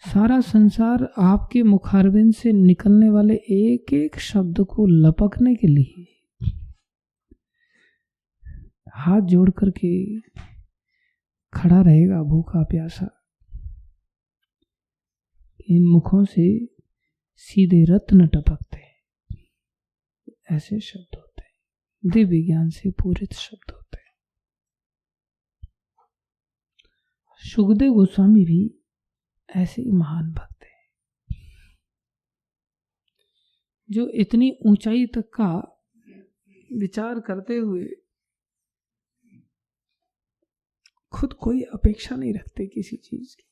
सारा संसार आपके मुखारविंद से निकलने वाले एक एक शब्द को लपकने के लिए हाथ जोड़ करके खड़ा रहेगा, भूखा प्यासा। इन मुखों से सीधे रत्न टपकते हैं, ऐसे शब्द होते हैं, दिव्य ज्ञान से पूरित शब्द होते हैं। शुकदेव गोस्वामी भी ऐसे ही महान भक्त हैं जो इतनी ऊंचाई तक का विचार करते हुए खुद कोई अपेक्षा नहीं रखते किसी चीज की।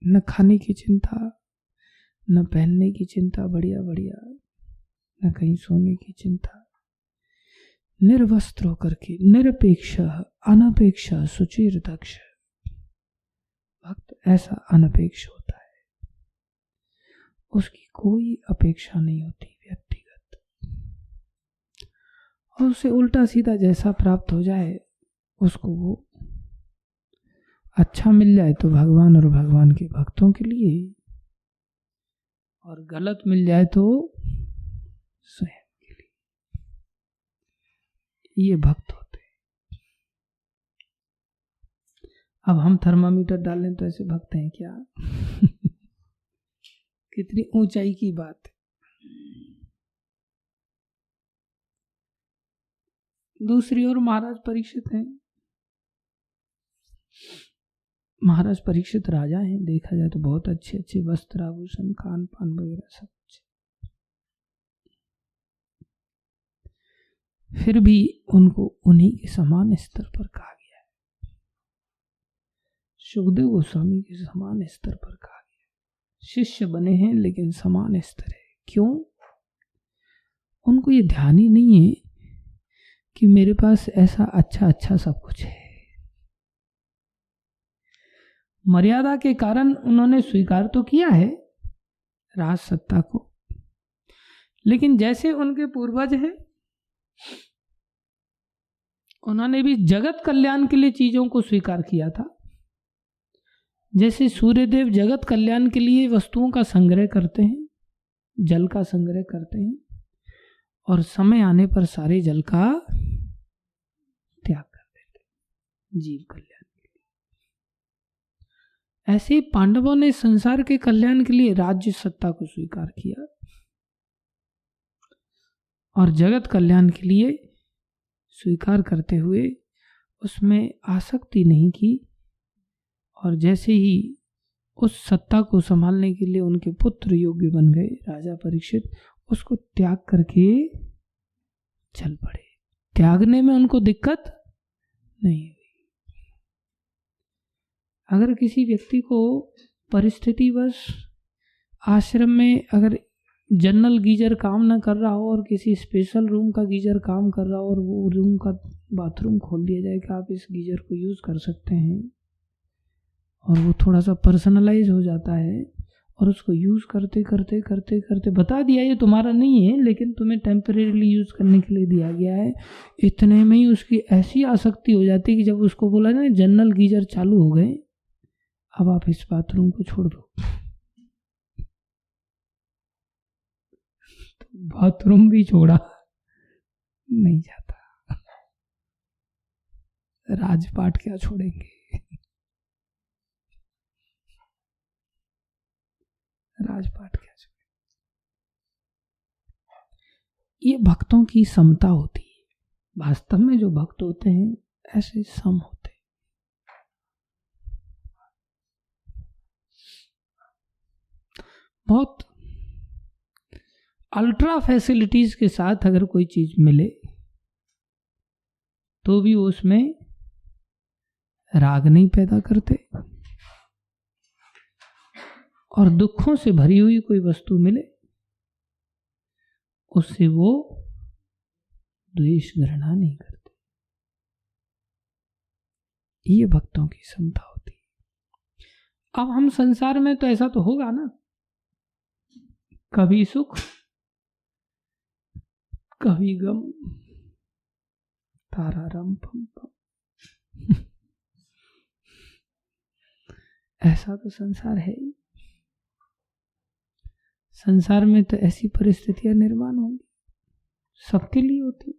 न खाने की चिंता, न पहनने की चिंता बढ़िया बढ़िया, न कहीं सोने की चिंता। निर्वस्त्र होकर के निरपेक्ष अनपेक्ष सुचिर दक्ष। भक्त ऐसा अनपेक्ष होता है, उसकी कोई अपेक्षा नहीं होती व्यक्तिगत, और उसे उल्टा सीधा जैसा प्राप्त हो जाए उसको वो अच्छा मिल जाए तो भगवान और भगवान के भक्तों के लिए, और गलत मिल जाए तो स्वयं के लिए। ये भक्त होते हैं। अब हम थर्मामीटर डालें तो ऐसे भक्त हैं क्या? कितनी ऊंचाई की बात है। दूसरी ओर महाराज परीक्षित हैं। महाराज परीक्षित राजा हैं, देखा जाए तो बहुत अच्छे अच्छे वस्त्र आभूषण खान पान वगैरह सब कुछ, फिर भी उनको उन्हीं के समान स्तर पर कहा गया है। शुकदेव गोस्वामी के समान स्तर पर कहा गया। शिष्य बने हैं लेकिन समान स्तर है। क्यों? उनको ये ध्यान ही नहीं है कि मेरे पास ऐसा अच्छा अच्छा सब कुछ है। मर्यादा के कारण उन्होंने स्वीकार तो किया है राज सत्ता को, लेकिन जैसे उनके पूर्वज हैं उन्होंने भी जगत कल्याण के लिए चीजों को स्वीकार किया था। जैसे सूर्यदेव जगत कल्याण के लिए वस्तुओं का संग्रह करते हैं, जल का संग्रह करते हैं, और समय आने पर सारे जल का त्याग कर देते हैं जीव कल्याण के लिए। ऐसे ही पांडवों ने संसार के कल्याण के लिए राज्य सत्ता को स्वीकार किया और जगत कल्याण के लिए स्वीकार करते हुए उसमें आसक्ति नहीं की, और जैसे ही उस सत्ता को संभालने के लिए उनके पुत्र योग्य बन गए राजा परीक्षित, उसको त्याग करके चल पड़े। त्यागने में उनको दिक्कत नहीं हुई। अगर किसी व्यक्ति को परिस्थितिवश आश्रम में अगर जनरल गीजर काम ना कर रहा हो और किसी स्पेशल रूम का गीजर काम कर रहा हो और वो रूम का बाथरूम खोल दिया जाए कि आप इस गीजर को यूज़ कर सकते हैं, और वो थोड़ा सा पर्सनलाइज हो जाता है और उसको यूज़ करते करते करते करते बता दिया ये तुम्हारा नहीं है लेकिन तुम्हें टेम्परेरीली यूज़ करने के लिए दिया गया है, इतने में ही उसकी ऐसी आसक्ति हो जाती है कि जब उसको बोला ना जनरल गीजर चालू हो गए, अब आप इस बाथरूम को छोड़ दो, बाथरूम भी छोड़ा नहीं जाता। राजपाट क्या छोड़ेंगे? राजपाट क्या छोड़ेंगे? ये भक्तों की समता होती है। वास्तव में जो भक्त होते हैं ऐसे सम होते हैं। बहुत अल्ट्रा फैसिलिटीज के साथ अगर कोई चीज मिले तो भी उसमें राग नहीं पैदा करते, और दुखों से भरी हुई कोई वस्तु मिले उससे वो द्वेष घृणा नहीं करते। ये भक्तों की समता होती है। अब हम संसार में तो ऐसा तो होगा ना, कभी सुख कभी गम, तारारम पम पम। ऐसा तो संसार है ही। संसार में तो ऐसी परिस्थितियां निर्माण होंगी, सबके लिए होती,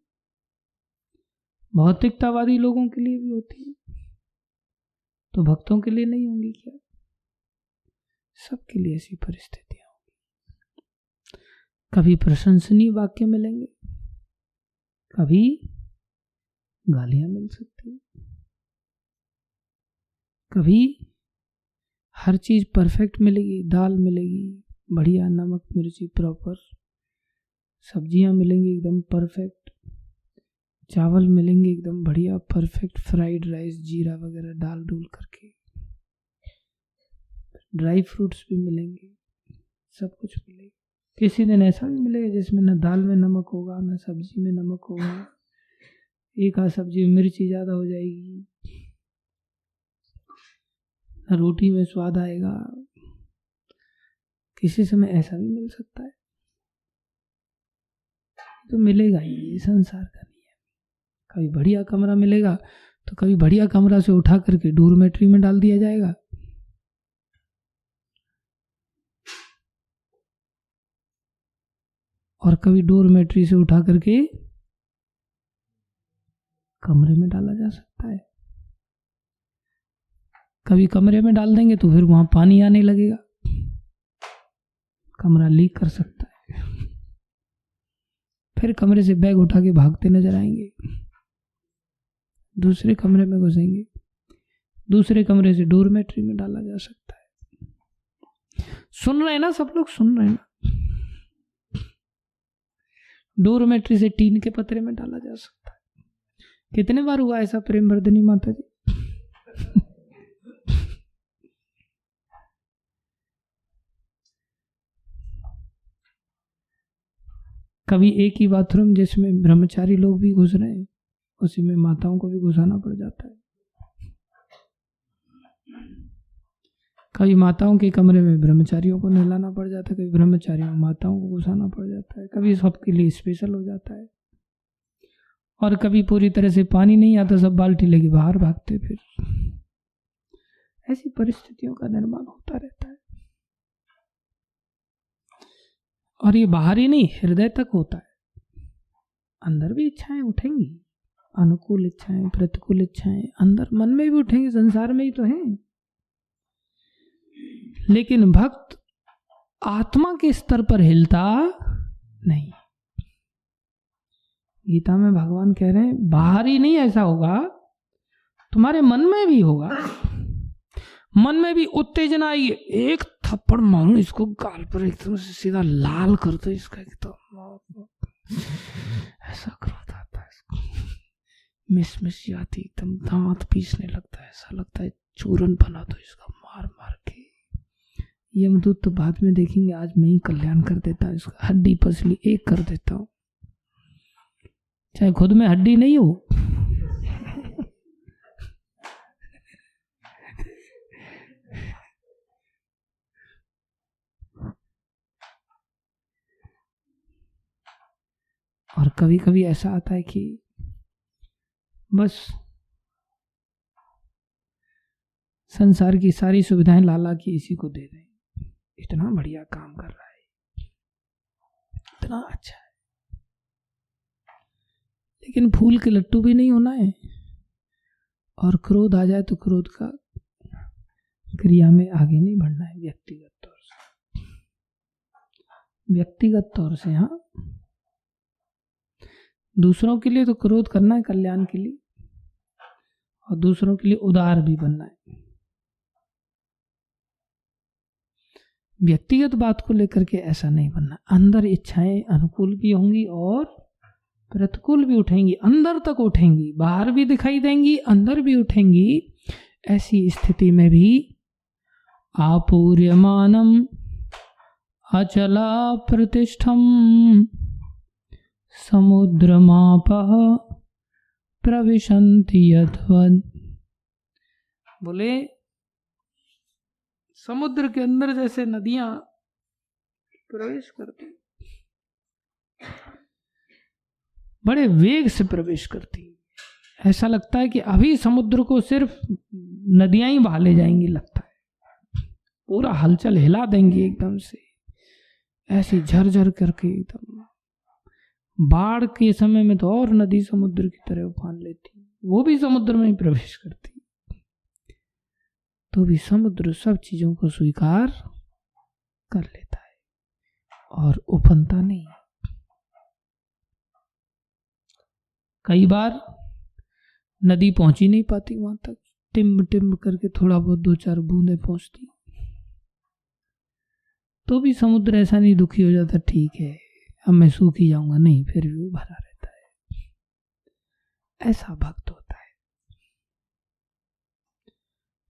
भौतिकतावादी लोगों के लिए भी होती है, तो भक्तों के लिए नहीं होंगी क्या? सबके लिए ऐसी परिस्थितियां होंगी। कभी प्रशंसनीय वाक्य मिलेंगे, कभी गालियां मिल सकती है, कभी हर चीज परफेक्ट मिलेगी, दाल मिलेगी बढ़िया, नमक मिर्ची प्रॉपर, सब्जियां मिलेंगी एकदम परफेक्ट, चावल मिलेंगे एकदम बढ़िया परफेक्ट, फ्राइड राइस जीरा वगैरह डाल डूल करके, ड्राई फ्रूट्स भी मिलेंगे, सब कुछ मिलेगा। किसी दिन ऐसा भी मिलेगा जिसमें न दाल में नमक होगा, न सब्जी में नमक होगा, एक आध सब्जी में मिर्ची ज़्यादा हो जाएगी, न रोटी में स्वाद आएगा। किसी समय ऐसा भी मिल सकता है, तो मिलेगा ही, ये संसार का नियम। कभी बढ़िया कमरा मिलेगा तो कभी बढ़िया कमरा से उठा करके डोरमेट्री में डाल दिया जाएगा, और कभी डोरमेट्री से उठा करके कमरे में डाला जा सकता है। कभी कमरे में डाल देंगे तो फिर वहां पानी आने लगेगा, कमरा लीक कर सकता है, फिर कमरे से बैग उठा के भागते नजर आएंगे, दूसरे कमरे में घुसेंगे, दूसरे कमरे से डोरमेट्री में डाला जा सकता है। सुन रहे हैं ना सब लोग, सुन रहे हैं ना? डोरमेट्री से टीन के पतरे में डाला जा सकता है। कितने बार हुआ ऐसा प्रेम वर्धनी माता जी? कभी एक ही बाथरूम जिसमें ब्रह्मचारी लोग भी घुस रहे हैं, उसी में माताओं को भी घुसाना पड़ जाता है। कभी माताओं के कमरे में ब्रह्मचारियों को नहलाना पड़ जाता है, कभी ब्रह्मचारियों में माताओं को घुसाना पड़ जाता है, कभी सबके लिए स्पेशल हो जाता है, और कभी पूरी तरह से पानी नहीं आता, सब बाल्टी लेके बाहर भागते। फिर ऐसी परिस्थितियों का निर्माण होता रहता है, और ये बाहर ही नहीं, हृदय तक होता है। अंदर भी इच्छाएं उठेंगी, अनुकूल इच्छाएं, प्रतिकूल इच्छाएं अंदर मन में भी उठेंगी, संसार में ही तो हैं। लेकिन भक्त आत्मा के स्तर पर हिलता नहीं। गीता में भगवान कह रहे हैं बाहर ही नहीं ऐसा होगा, तुम्हारे मन में भी होगा। मन में भी उत्तेजना आई, एक थप्पड़ मारूं इसको गाल पर, एकदम से सीधा लाल कर दो इसका, एकदम ऐसा क्रोध आता है इसको, मिसमिसी आती, एकदम दांत पीसने लगता है, ऐसा लगता है चूरन बना दो इसका मार मार के। यमदूत तो बाद में देखेंगे, आज मैं ही कल्याण कर देता हूं इसका, हड्डी पसली एक कर देता हूं, चाहे खुद में हड्डी नहीं हो। और कभी कभी ऐसा आता है कि बस संसार की सारी सुविधाएं लाला की इसी को दे दें, इतना बढ़िया काम कर रहा है, इतना अच्छा है, लेकिन फूल के लट्टू भी नहीं होना है। और क्रोध आ जाए तो क्रोध का क्रिया में आगे नहीं बढ़ना है, व्यक्तिगत तौर से, व्यक्तिगत तौर से। हाँ, दूसरों के लिए तो क्रोध करना है कल्याण के लिए, और दूसरों के लिए उदार भी बनना है। व्यक्तिगत बात को लेकर के ऐसा नहीं बनना। अंदर इच्छाएं अनुकूल भी होंगी और प्रतिकूल भी उठेंगी, अंदर तक उठेंगी, बाहर भी दिखाई देंगी, अंदर भी उठेंगी। ऐसी स्थिति में भी आपूर्यमानम अचला प्रतिष्ठम समुद्रमापः प्रविशन्ति यद्वत्। बोले समुद्र के अंदर जैसे नदियां प्रवेश करती, बड़े वेग से प्रवेश करती, ऐसा लगता है कि अभी समुद्र को सिर्फ नदियां ही बहा ले जाएंगी, लगता है पूरा हलचल हिला देंगी एकदम से, ऐसी झरझर करके एकदम। बाढ़ के समय में तो और नदी समुद्र की तरह उफान लेती, वो भी समुद्र में ही प्रवेश करती, तो भी समुद्र सब चीजों को स्वीकार कर लेता है और उफनता नहीं। कई बार नदी पहुंच ही नहीं पाती वहां तक, टिम्ब टिम्ब करके थोड़ा बहुत 2-4 बूंदे पहुंचती, तो भी समुद्र ऐसा नहीं दुखी हो जाता, ठीक है अब मैं सूख ही जाऊंगा, नहीं, फिर भी वो भरा रहता है। ऐसा भक्त होता है,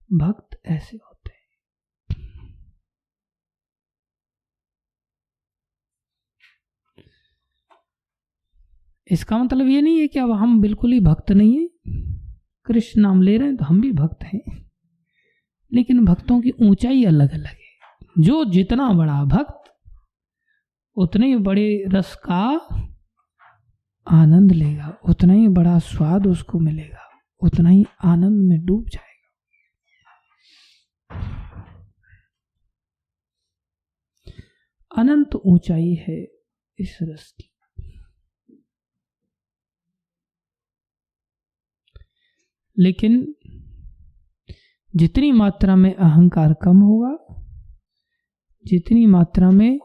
भक्त ऐसे होते हैं। इसका मतलब ये नहीं है कि अब हम बिल्कुल ही भक्त नहीं है, कृष्ण नाम ले रहे हैं तो हम भी भक्त हैं, लेकिन भक्तों की ऊंचाई अलग अलग है। जो जितना बड़ा भक्त उतने ही बड़े रस का आनंद लेगा, उतना ही बड़ा स्वाद उसको मिलेगा, उतना ही आनंद में डूब जाएगा। अनंत ऊंचाई है इस रस की। लेकिन जितनी मात्रा में अहंकार कम होगा, जितनी मात्रा में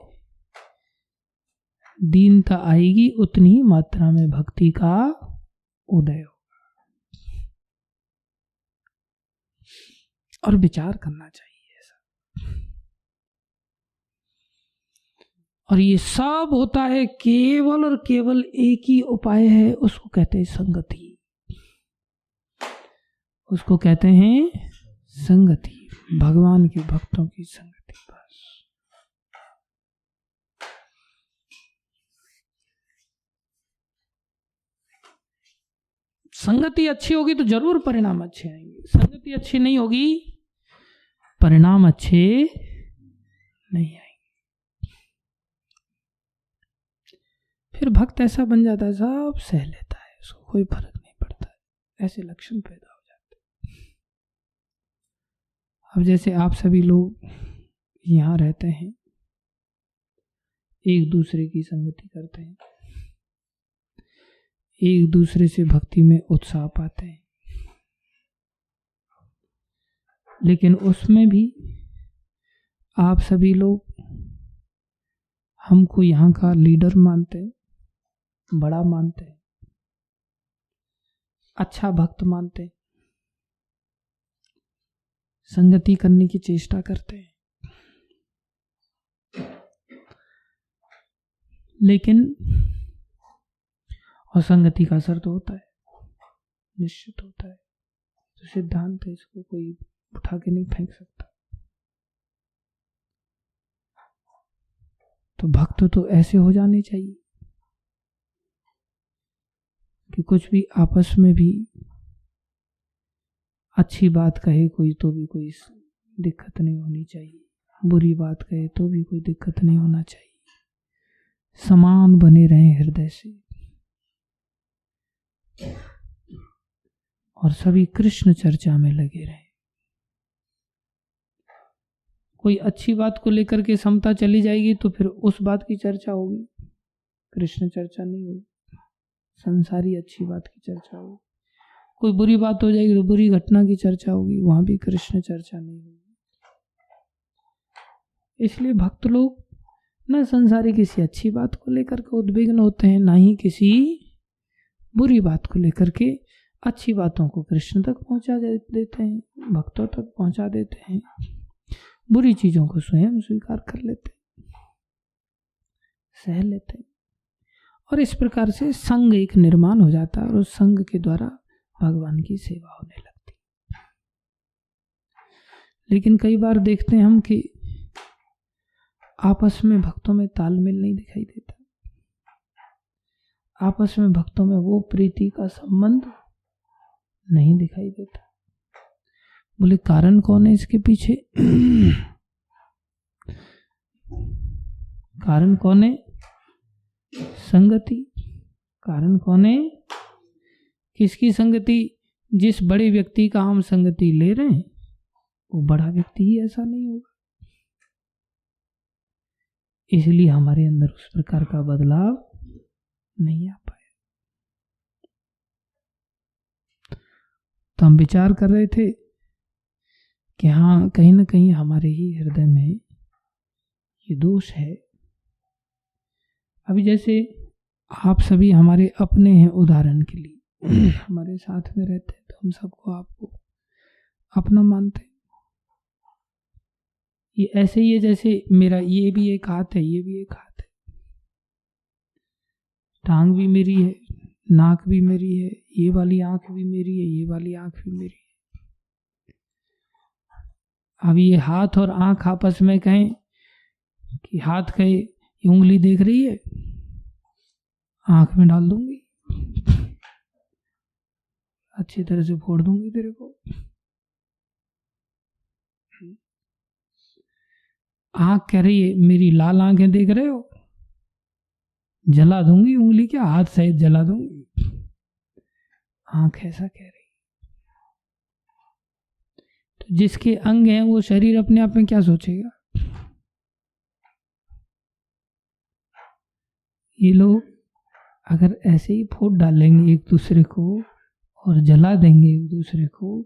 दीनता आएगी, उतनी ही मात्रा में भक्ति का उदय होगा। और विचार करना चाहिए ऐसा। और ये सब होता है केवल और केवल एक ही उपाय है, उसको कहते हैं संगति। उसको कहते हैं संगति, भगवान के भक्तों की संगति। बस संगति अच्छी होगी तो जरूर परिणाम अच्छे आएंगे, संगति अच्छी नहीं होगी परिणाम अच्छे नहीं आएंगे। फिर भक्त ऐसा बन जाता है, सब सह लेता है, उसको कोई फर्क नहीं पड़ता है, ऐसे लक्षण पैदा हो जाते हैं। अब जैसे आप सभी लोग यहाँ रहते हैं, एक दूसरे की संगति करते हैं, एक दूसरे से भक्ति में उत्साह पाते हैं, लेकिन उसमें भी आप सभी लोग हमको यहाँ का लीडर मानते हैं, बड़ा मानते हैं, अच्छा भक्त मानते हैं, संगति करने की चेष्टा करते हैं, लेकिन असंगति का असर तो होता है, निश्चित होता है। तो सिद्धांत है, इसको कोई उठा के नहीं फेंक सकता। तो भक्त तो ऐसे हो जाने चाहिए कि कुछ भी आपस में भी अच्छी बात कहे कोई तो भी कोई दिक्कत नहीं होनी चाहिए, बुरी बात कहे तो भी कोई दिक्कत नहीं होना चाहिए, समान बने रहें हृदय से, और सभी कृष्ण चर्चा में लगे रहें। कोई अच्छी बात को लेकर के समता चली जाएगी तो फिर उस बात की चर्चा होगी, कृष्ण चर्चा नहीं होगी, संसारी अच्छी बात की चर्चा होगी। कोई बुरी बात हो जाएगी तो बुरी घटना की चर्चा होगी, वहां भी कृष्ण चर्चा नहीं होगी। इसलिए भक्त लोग न संसारी किसी अच्छी बात को लेकर के उद्विग्न होते हैं, ना ही किसी बुरी बात को लेकर के। अच्छी बातों को कृष्ण तक पहुंचा देते हैं, भक्तों तक पहुंचा देते हैं, बुरी चीजों को स्वयं स्वीकार कर लेते हैं, सह लेते हैं, और इस प्रकार से संग एक निर्माण हो जाता है और उस संग के द्वारा भगवान की सेवा होने लगती। लेकिन कई बार देखते हैं हम कि आपस में भक्तों में तालमेल नहीं दिखाई देता, आपस में भक्तों में वो प्रीति का संबंध नहीं दिखाई देता। बोले कारण कौन है इसके पीछे? कारण कौन है? संगति। कारण कौन है? किसकी संगति? जिस बड़े व्यक्ति का हम संगति ले रहे हैं वो बड़ा व्यक्ति ही ऐसा नहीं होगा, इसलिए हमारे अंदर उस प्रकार का बदलाव नहीं आ पाया। तो हम विचार कर रहे थे कि हाँ, कहीं ना कहीं हमारे ही हृदय में ये दोष है। अभी जैसे आप सभी हमारे अपने हैं, उदाहरण के लिए हमारे साथ में रहते हैं तो हम सबको आपको अपना मानते हैं। ये ऐसे ही है जैसे मेरा ये भी एक हाथ है, ये भी एक हाथ है, टांग भी मेरी है, नाक भी मेरी है, ये वाली आंख भी मेरी है, ये वाली आंख भी मेरी है। अब ये हाथ और आंख आपस में कहें कि हाथ कहे उंगली देख रही है, आंख में डाल दूंगी, अच्छी तरह से फोड़ दूंगी तेरे को। आंख कह रही है मेरी लाल आंखें देख रहे हो, जला दूंगी उंगली, क्या हाथ सहित जला दूंगी। आंख ऐसा कह रही। तो जिसके अंग हैं वो शरीर अपने आप में क्या सोचेगा? ये लोग अगर ऐसे ही फोड़ डालेंगे एक दूसरे को और जला देंगे एक दूसरे को,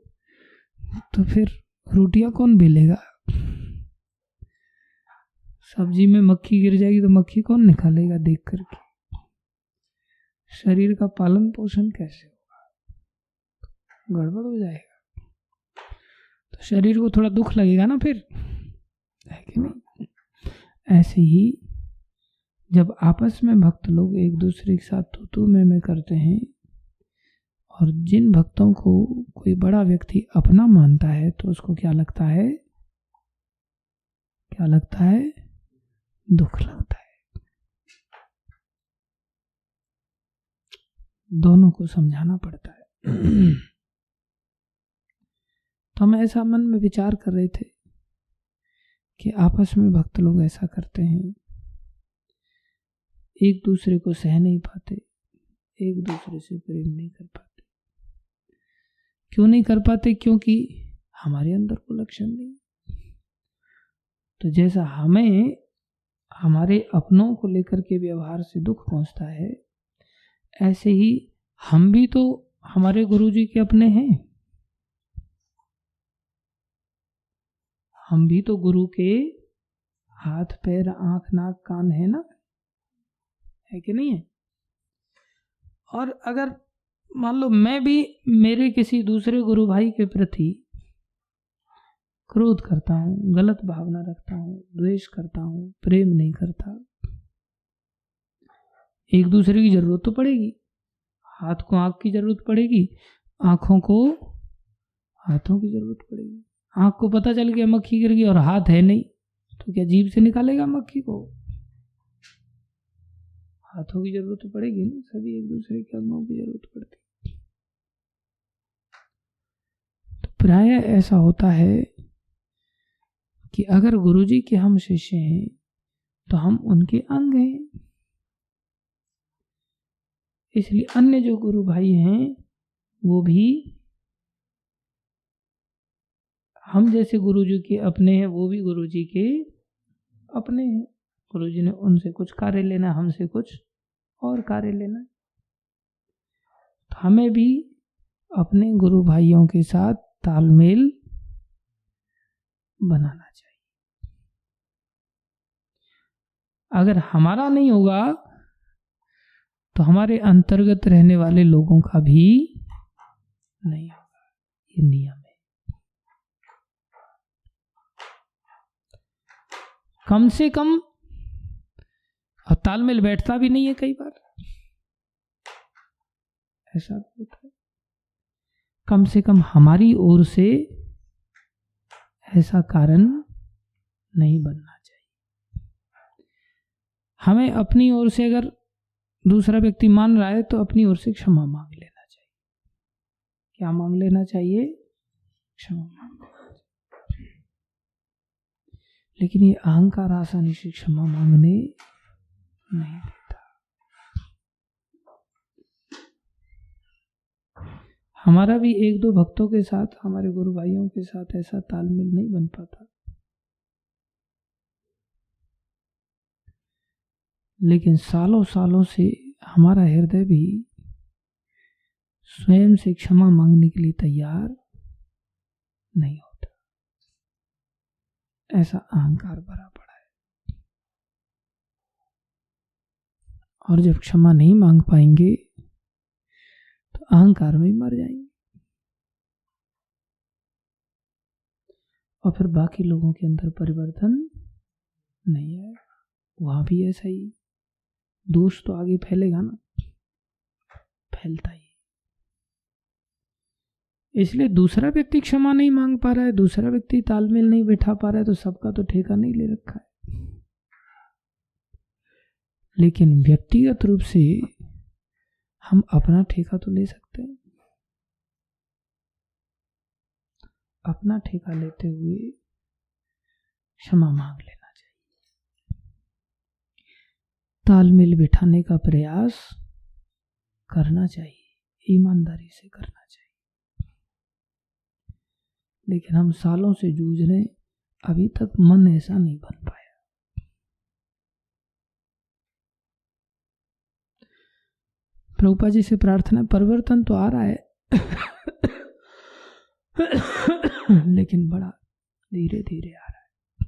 तो फिर रोटियां कौन बेलेगा? सब्जी में मक्खी गिर जाएगी तो मक्खी कौन निकालेगा देख करके? शरीर का पालन पोषण कैसे होगा? गड़बड़ हो जाएगा। तो शरीर को थोड़ा दुख लगेगा ना फिर, है कि नहीं? ऐसे ही जब आपस में भक्त लोग एक दूसरे के साथ तू मैं करते हैं और जिन भक्तों को कोई बड़ा व्यक्ति अपना मानता है तो उसको क्या लगता है? क्या लगता है? दुख लगता है। दोनों को समझाना पड़ता है। तो हम ऐसा मन में विचार कर रहे थे कि आपस में भक्त लोग ऐसा करते हैं, एक दूसरे को सह नहीं पाते, एक दूसरे से प्रेम नहीं कर पाते। क्यों नहीं कर पाते? क्योंकि हमारे अंदर वो लक्षण नहीं। तो जैसा हमें हमारे अपनों को लेकर के व्यवहार से दुख पहुंचता है, ऐसे ही हम भी तो हमारे गुरुजी के अपने हैं। हम भी तो गुरु के हाथ पैर आंख नाक कान है ना, है कि नहीं है? और अगर मान लो मैं भी मेरे किसी दूसरे गुरु भाई के प्रति क्रोध करता हूँ, गलत भावना रखता हूँ, द्वेष करता हूँ, प्रेम नहीं करता, एक दूसरे की जरूरत तो पड़ेगी। हाथ को आंख की जरूरत पड़ेगी, आंखों को हाथों की जरूरत पड़ेगी। आंख को पता चल गया मक्खी गिर गई और हाथ है नहीं, तो क्या जीभ से निकालेगा मक्खी को? हाथों की जरूरत तो पड़ेगी ना, सभी एक दूसरे के अंगों की जरूरत पड़ती। तो प्राय ऐसा होता है कि अगर गुरुजी के हम शिष्य हैं तो हम उनके अंग हैं, इसलिए अन्य जो गुरु भाई हैं वो भी हम जैसे गुरुजी के अपने हैं, वो भी गुरुजी के अपने हैं। गुरुजी ने उनसे कुछ कार्य लेना, हमसे कुछ और कार्य लेना। तो हमें भी अपने गुरु भाइयों के साथ तालमेल बनाना चाहिए। अगर हमारा नहीं होगा तो हमारे अंतर्गत रहने वाले लोगों का भी नहीं होगा। ये नियम है। कम से कम, और तालमेल बैठता भी नहीं है कई बार, ऐसा होता है। कम से कम हमारी ओर से ऐसा कारण नहीं बनना चाहिए। हमें अपनी ओर से अगर दूसरा व्यक्ति मान रहा है तो अपनी ओर से क्षमा मांग लेना चाहिए। क्या मांग लेना चाहिए? क्षमा मांग लेना चाहिए। लेकिन ये अहंकार आसानी से क्षमा मांगने नहीं देता। हमारा भी एक दो भक्तों के साथ, हमारे गुरु भाइयों के साथ ऐसा तालमेल नहीं बन पाता, लेकिन सालों सालों से हमारा हृदय भी स्वयं से क्षमा मांगने के लिए तैयार नहीं होता। ऐसा अहंकार भरा पड़ा है। और जब क्षमा नहीं मांग पाएंगे तो अहंकार में ही मर जाएंगे और फिर बाकी लोगों के अंदर परिवर्तन नहीं आएगा। वहां भी ऐसा ही, दोष तो आगे फैलेगा ना, फैलता ही। इसलिए दूसरा व्यक्ति क्षमा नहीं मांग पा रहा है, दूसरा व्यक्ति तालमेल नहीं बैठा पा रहा है, तो सबका तो ठेका नहीं ले रखा है। लेकिन व्यक्तिगत रूप से हम अपना ठेका तो ले सकते हैं। अपना ठेका लेते हुए क्षमा मांग लेना चाहिए। तालमेल बिठाने का प्रयास करना चाहिए, ईमानदारी से करना चाहिए। लेकिन हम सालों से जूझ रहे, अभी तक मन ऐसा नहीं बन पाया। प्रभुपाद जी से प्रार्थना, परिवर्तन तो आ रहा है लेकिन बड़ा धीरे धीरे आ रहा है।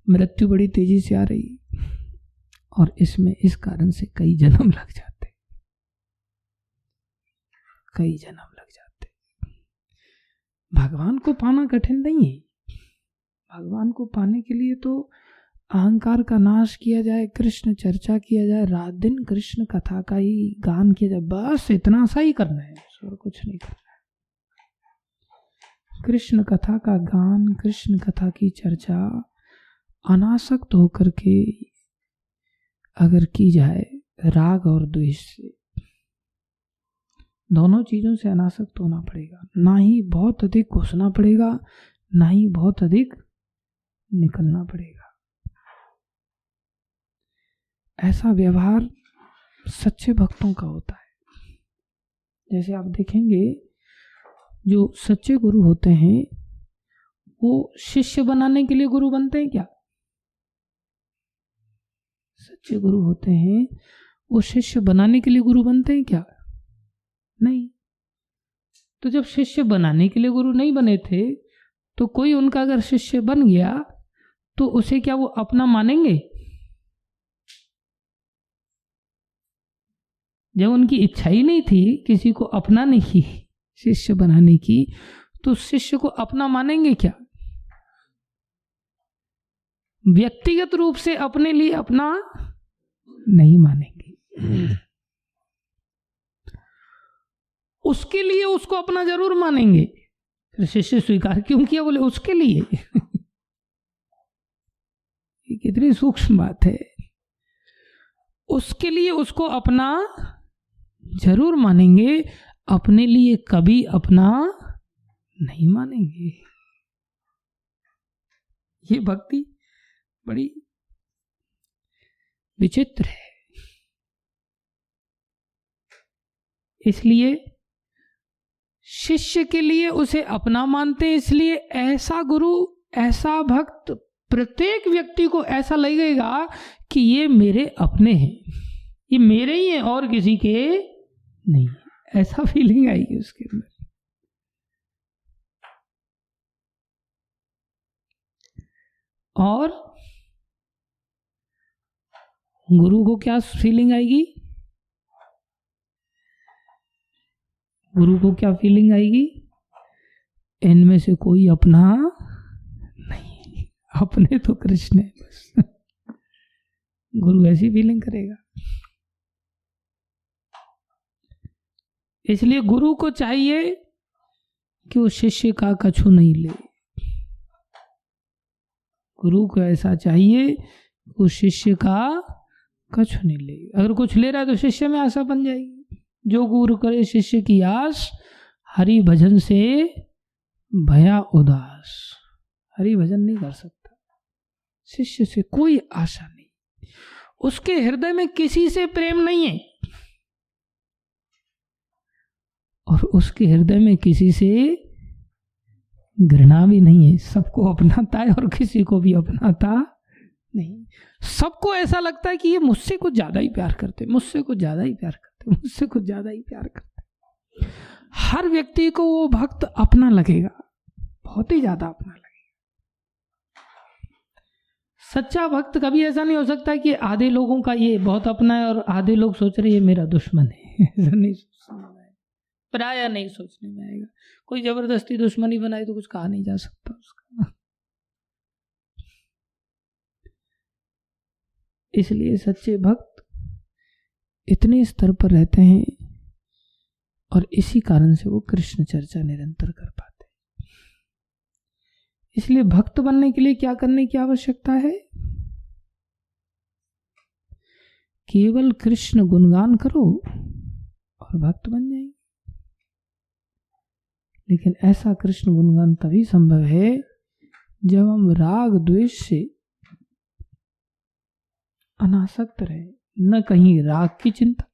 मृत्यु बड़ी तेजी से आ रही और इसमें इस कारण से कई जन्म लग जाते, कई जन्म लग जाते। भगवान को पाना कठिन नहीं है। भगवान को पाने के लिए तो अहंकार का नाश किया जाए, कृष्ण चर्चा किया जाए, रात दिन कृष्ण कथा का ही गान किया जाए, बस इतना सा ही करना है, और कुछ नहीं करना है। कृष्ण कथा का गान, कृष्ण कथा की चर्चा अनासक्त होकर के अगर की जाए, राग और द्वेष से, दोनों चीजों से अनासक्त होना पड़ेगा। ना ही बहुत अधिक घुसना पड़ेगा, ना ही बहुत अधिक निकलना पड़ेगा। ऐसा व्यवहार सच्चे भक्तों का होता है। जैसे आप देखेंगे, जो सच्चे गुरु होते हैं वो शिष्य बनाने के लिए गुरु बनते हैं क्या? सच्चे गुरु होते हैं वो शिष्य बनाने के लिए गुरु बनते हैं क्या? नहीं। तो जब शिष्य बनाने के लिए गुरु नहीं बने थे, तो कोई उनका अगर शिष्य बन गया तो उसे क्या वो अपना मानेंगे? जब उनकी इच्छा ही नहीं थी किसी को अपनाने की, शिष्य बनाने की, तो शिष्य को अपना मानेंगे क्या? व्यक्तिगत रूप से अपने लिए अपना नहीं मानेंगे। उसके लिए उसको अपना जरूर मानेंगे। फिर शिष्य स्वीकार क्यों किया? बोले उसके लिए। ये कितनी सूक्ष्म बात है। उसके लिए उसको अपना जरूर मानेंगे, अपने लिए कभी अपना नहीं मानेंगे। ये भक्ति बड़ी विचित्र है। इसलिए शिष्य के लिए उसे अपना मानते हैं। इसलिए ऐसा गुरु, ऐसा भक्त प्रत्येक व्यक्ति को ऐसा लगेगा कि ये मेरे अपने हैं, ये मेरे ही हैं और किसी के नहीं। ऐसा फीलिंग आएगी उसके अंदर। और गुरु को क्या फीलिंग आएगी? गुरु को क्या फीलिंग आएगी? इनमें से कोई अपना नहीं, अपने तो कृष्ण है बस। गुरु ऐसी फीलिंग करेगा। इसलिए गुरु को चाहिए कि वो शिष्य का कछु नहीं ले। गुरु को ऐसा चाहिए कि वो शिष्य का कुछ नहीं लेगी। अगर कुछ ले रहा है तो शिष्य में आशा बन जाएगी। जो गुरु करे शिष्य की आस, हरि भजन से भया उदास। हरि भजन नहीं कर सकता, शिष्य से कोई आशा नहीं, उसके हृदय में किसी से प्रेम नहीं है और उसके हृदय में किसी से घृणा भी नहीं है। सबको अपनाता है और किसी को भी अपनाता नहीं। सबको ऐसा लगता है कि ये मुझसे कुछ ज्यादा ही प्यार करते, मुझसे कुछ ज्यादा ही प्यार करते, मुझसे कुछ ज्यादा ही प्यार करते। हर व्यक्ति को वो भक्त अपना लगेगा, बहुत ही ज्यादा अपना लगेगा। सच्चा भक्त कभी ऐसा नहीं हो सकता कि आधे लोगों का ये बहुत अपना है और आधे लोग सोच रहे ये मेरा दुश्मन है। ऐसा नहीं सोचने में आएगा, प्राय नहीं सोचने में आएगा। कोई जबरदस्ती दुश्मनी बनाए तो कुछ कहा नहीं जा सकता उसका। इसलिए सच्चे भक्त इतने स्तर पर रहते हैं और इसी कारण से वो कृष्ण चर्चा निरंतर कर पाते। इसलिए भक्त बनने के लिए क्या करने की आवश्यकता है? केवल कृष्ण गुणगान करो और भक्त बन जाएंगे। लेकिन ऐसा कृष्ण गुणगान तभी संभव है जब हम राग द्वेष से अनासक्त रहे, न कहीं राग की चिंता,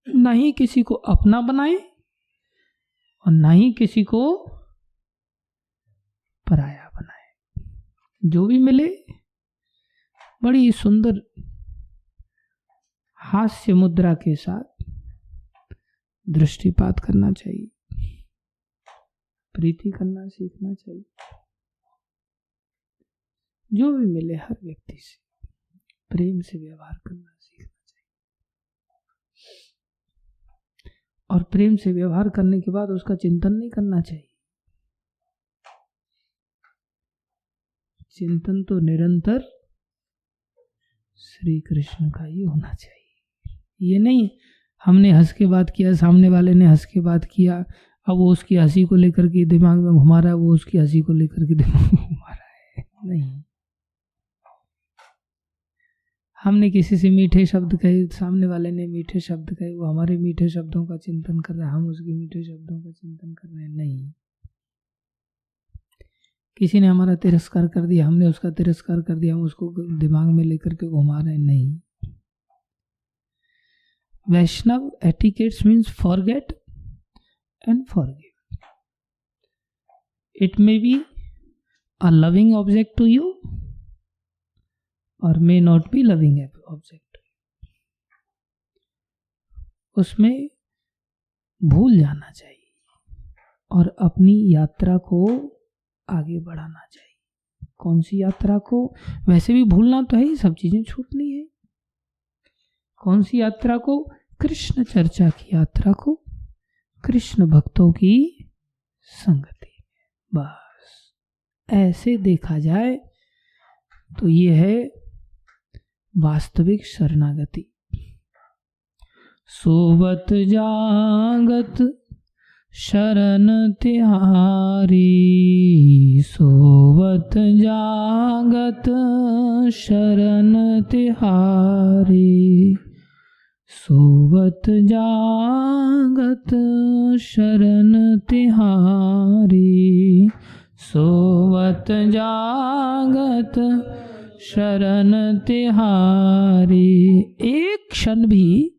न ही किसी को अपना बनाए और न ही किसी को पराया बनाए। जो भी मिले बड़ी सुंदर हास्य मुद्रा के साथ दृष्टिपात करना चाहिए, प्रीति करना सीखना चाहिए। जो भी मिले हर व्यक्ति से प्रेम से व्यवहार करना सीखना चाहिए और प्रेम से व्यवहार करने के बाद उसका चिंतन नहीं करना चाहिए। चिंतन तो निरंतर श्री कृष्ण का ही होना चाहिए। ये नहीं हमने हंस के बात किया, सामने वाले ने हंस के बात किया, अब वो उसकी हंसी को लेकर के दिमाग में घुमा रहा है, वो उसकी हंसी को लेकर के दिमाग में घुमा रहा है। नहीं, हमने किसी से मीठे शब्द कहे, सामने वाले ने मीठे शब्द कहे, वो हमारे मीठे शब्दों का चिंतन कर रहा है, हम उसके मीठे शब्दों का चिंतन कर रहे हैं। नहीं, किसी ने हमारा तिरस्कार कर दिया, हमने उसका तिरस्कार कर दिया, हम उसको दिमाग में लेकर के घुमा रहे हैं। नहीं, Vaishnav etiquettes means forget and forgive. It may be a loving object to you और may not be loving object. उसमें भूल जाना चाहिए और अपनी यात्रा को आगे बढ़ाना चाहिए। कौन सी यात्रा को? वैसे भी भूलना तो है ही, सब चीजें छूटनी है। कौन सी यात्रा को? कृष्ण चर्चा की यात्रा को, कृष्ण भक्तों की संगति। बस ऐसे देखा जाए तो ये है वास्तविक शरणागति। सोवत जागत शरण तिहारी, सोवत जागत शरण तिहारी, सोवत जागत शरण तिहारी, सोवत जागत शरण तिहारी। एक क्षण भी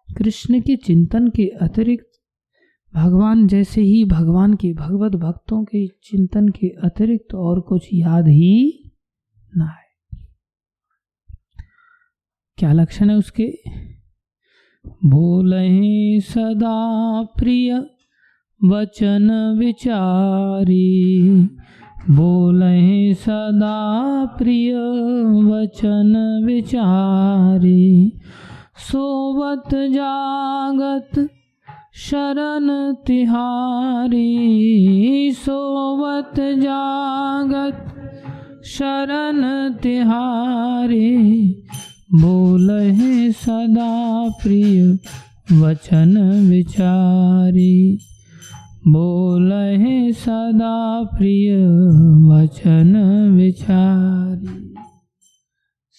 कृष्ण के चिंतन के अतिरिक्त, भगवान जैसे ही भगवान के भगवत भक्तों के चिंतन के अतिरिक्त और कुछ याद ही ना आए। क्या लक्षण है उसके? बोलहि सदा प्रिय वचन विचारी, बोलहि सदा प्रिय वचन विचारी, सोवत जागत शरण तिहारी, सोवत जागत शरण तिहारी, बोलहि सदा प्रिय वचन विचारी, बोलहि सदा प्रिय वचन विचारी।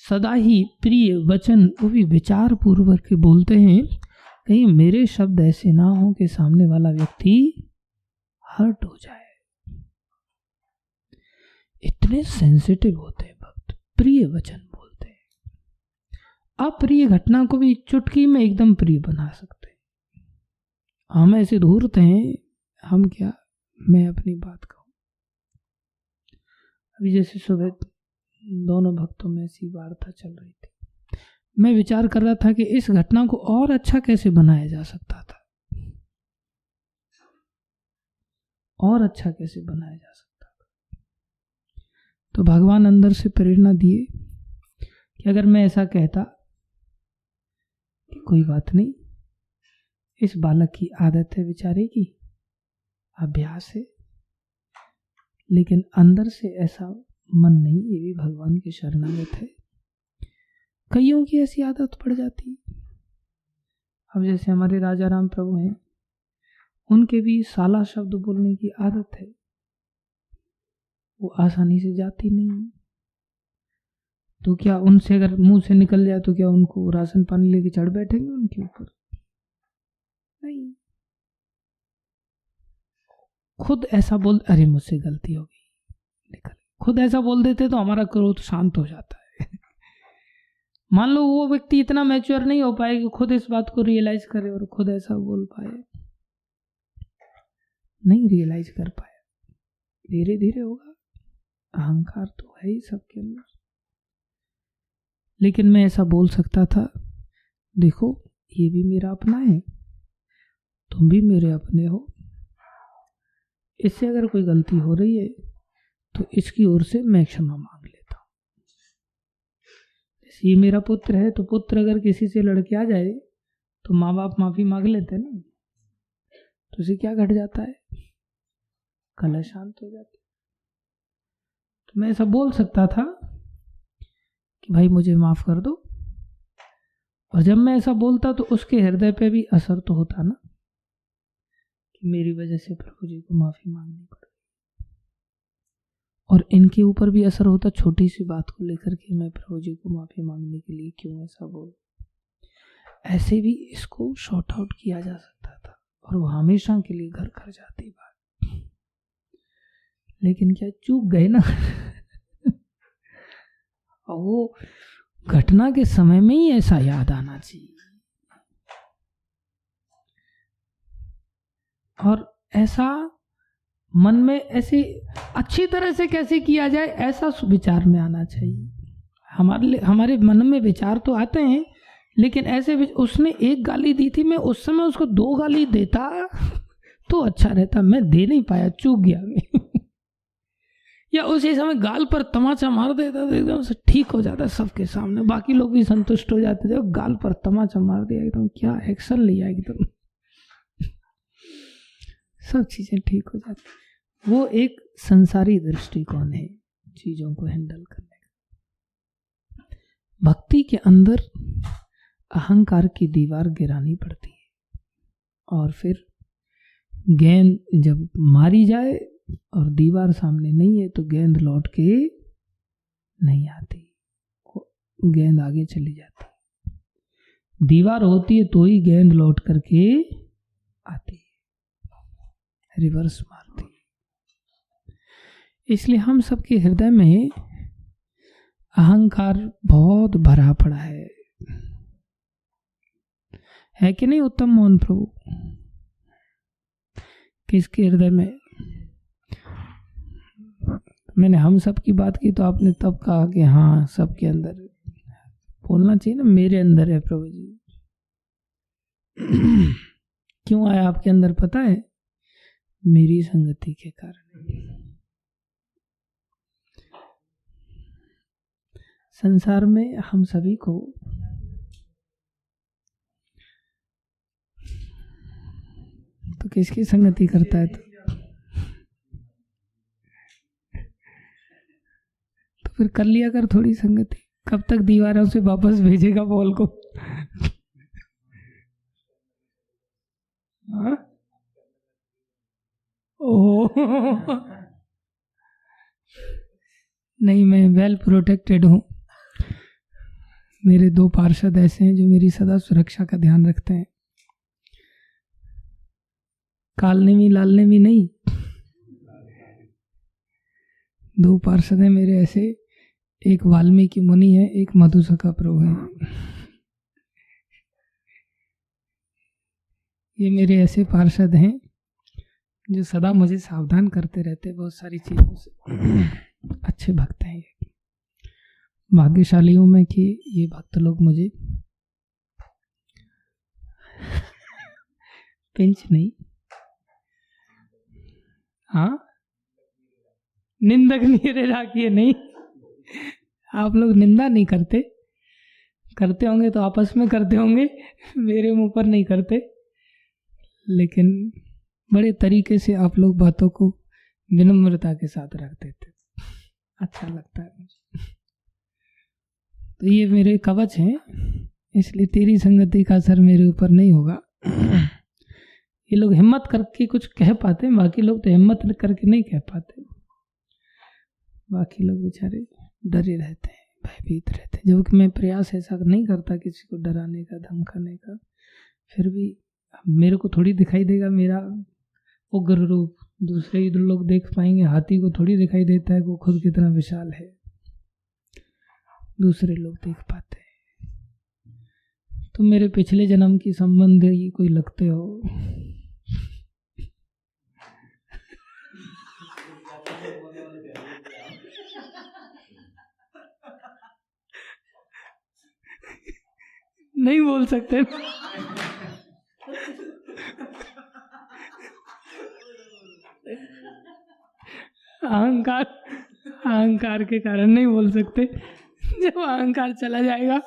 सदा ही प्रिय वचन वो भी विचार पूर्वक के बोलते हैं, कहीं मेरे शब्द ऐसे ना हो कि सामने वाला व्यक्ति हर्ट हो जाए। इतने सेंसिटिव होते हैं भक्त, प्रिय वचन बोलते हैं। अप्रिय घटना को भी चुटकी में एकदम प्रिय बना सकते हैं। हम ऐसे धूर्त हैं, हम क्या, मैं अपनी बात कहूं। अभी जैसे सुबह दोनों भक्तों में ऐसी वार्ता चल रही थी, मैं विचार कर रहा था कि इस घटना को और अच्छा कैसे बनाया जा सकता था, और अच्छा कैसे बनाया जा सकता था। तो भगवान अंदर से प्रेरणा दिए कि अगर मैं ऐसा कहता कि कोई बात नहीं, इस बालक की आदत है बेचारे की, अभ्यास है, लेकिन अंदर से ऐसा मन नहीं, ये भी भगवान के शरणागत है। कईयों की ऐसी आदत पड़ जाती। अब जैसे हमारे राजा राम प्रभु हैं, उनके भी साला शब्द बोलने की आदत है, वो आसानी से जाती नहीं। तो क्या उनसे अगर मुंह से निकल जाए तो क्या उनको राशन पानी लेके चढ़ बैठेंगे उनके ऊपर? नहीं। खुद ऐसा बोल, अरे मुझसे गलती हो गई, निकल, खुद ऐसा बोल देते तो हमारा क्रोध शांत हो जाता है। मान लो वो व्यक्ति इतना मैच्योर नहीं हो पाए कि खुद इस बात को रियलाइज करे और खुद ऐसा बोल पाए, नहीं रियलाइज कर पाया, धीरे धीरे होगा। अहंकार तो है ही सबके अंदर। लेकिन मैं ऐसा बोल सकता था, देखो ये भी मेरा अपना है, तुम भी मेरे अपने हो, इससे अगर कोई गलती हो रही है तो इसकी ओर से मैं क्षमा मांग लेता हूं। ये मेरा पुत्र है, तो पुत्र अगर किसी से लड़के आ जाए तो माँ बाप माफी मांग लेते हैं ना, तो उसे क्या घट जाता है, कलह शांत हो जाती। तो मैं ऐसा बोल सकता था कि भाई मुझे माफ कर दो, और जब मैं ऐसा बोलता तो उसके हृदय पे भी असर तो होता ना, कि मेरी वजह से प्रभु जी को माफी मांगनी पड़ गई, और इनके ऊपर भी असर होता छोटी सी बात को लेकर के, मैं प्रभु जी को माफी मांगने के लिए क्यों ऐसा बोल। ऐसे भी इसको शॉर्ट आउट किया जा सकता था, और वो हमेशा के लिए घर कर जाती बात। लेकिन क्या चूक गए ना। और वो घटना के समय में ही ऐसा याद आना चाहिए, और ऐसा मन में ऐसे अच्छी तरह से कैसे किया जाए ऐसा विचार में आना चाहिए। हमारे मन में विचार तो आते हैं, लेकिन ऐसे उसने एक गाली दी थी, मैं उस समय उसको 2 गाली देता तो अच्छा रहता, मैं दे नहीं पाया, चूक गया मैं। या उसी समय गाल पर तमाचा मार देता तो एकदम से ठीक हो जाता सबके सामने, बाकी लोग भी संतुष्ट हो जाते थे। गाल पर तमाचा मार दिया, एकदम क्या एक्शन लिया, एकदम सब चीजें ठीक हो जाती। वो एक संसारी दृष्टिकोण है चीजों को हैंडल करने का। भक्ति के अंदर अहंकार की दीवार गिरानी पड़ती है, और फिर गेंद जब मारी जाए और दीवार सामने नहीं है तो गेंद लौट के नहीं आती, गेंद आगे चली जाती। दीवार होती है तो ही गेंद लौट करके आती है, रिवर्स मारती है। इसलिए हम सबके हृदय में अहंकार बहुत भरा पड़ा है कि नहीं उत्तम मोहन प्रभु? किसके हृदय में? मैंने हम सब की बात की तो आपने तब कहा कि हाँ सबके अंदर। बोलना चाहिए ना मेरे अंदर है प्रभु जी। क्यों आया आपके अंदर पता है? मेरी संगति के कारण। संसार में हम सभी को तो किसकी संगति करता है? तो फिर कर लिया कर थोड़ी संगति। कब तक दीवारों से वापस भेजेगा बॉल को? ओह नहीं, मैं वेल प्रोटेक्टेड हूँ। मेरे 2 पार्षद ऐसे हैं जो मेरी सदा सुरक्षा का ध्यान रखते हैं। कालनेमी लालनेमी नहीं, 2 पार्षद हैं मेरे ऐसे, एक वाल्मीकि मुनि है, एक मधुसूदन प्रभु है। ये मेरे ऐसे पार्षद हैं जो सदा मुझे सावधान करते रहते हैं बहुत सारी चीजों से। अच्छे भक्त हैं ये, भाग्यशाली हूं मैं कि ये भक्त लोग मुझे पिंच नहीं, हाँ निंदक मेरे राखिए नहीं। आप लोग निंदा नहीं करते, करते होंगे तो आपस में करते होंगे, मेरे मुंह पर नहीं करते, लेकिन बड़े तरीके से आप लोग बातों को विनम्रता के साथ रख देते, अच्छा लगता है मुझे। तो ये मेरे कवच हैं, इसलिए तेरी संगति का असर मेरे ऊपर नहीं होगा। ये लोग हिम्मत करके कुछ कह पाते हैं, बाकी लोग तो हिम्मत करके नहीं कह पाते। बाकी लोग बेचारे डरे रहते हैं, भयभीत रहते हैं, जबकि मैं प्रयास ऐसा नहीं करता किसी को डराने का, धमकाने का। फिर भी मेरे को थोड़ी दिखाई देगा मेरा उग्र रूप, दूसरे लोग देख पाएंगे। हाथी को थोड़ी दिखाई देता है वो खुद कितना विशाल है, दूसरे लोग देख पाते हैं। तो मेरे पिछले जन्म की संबंध ये कोई लगते हो, नहीं बोल सकते। अहंकार के कारण नहीं बोल सकते। जब अहंकार चला जाएगा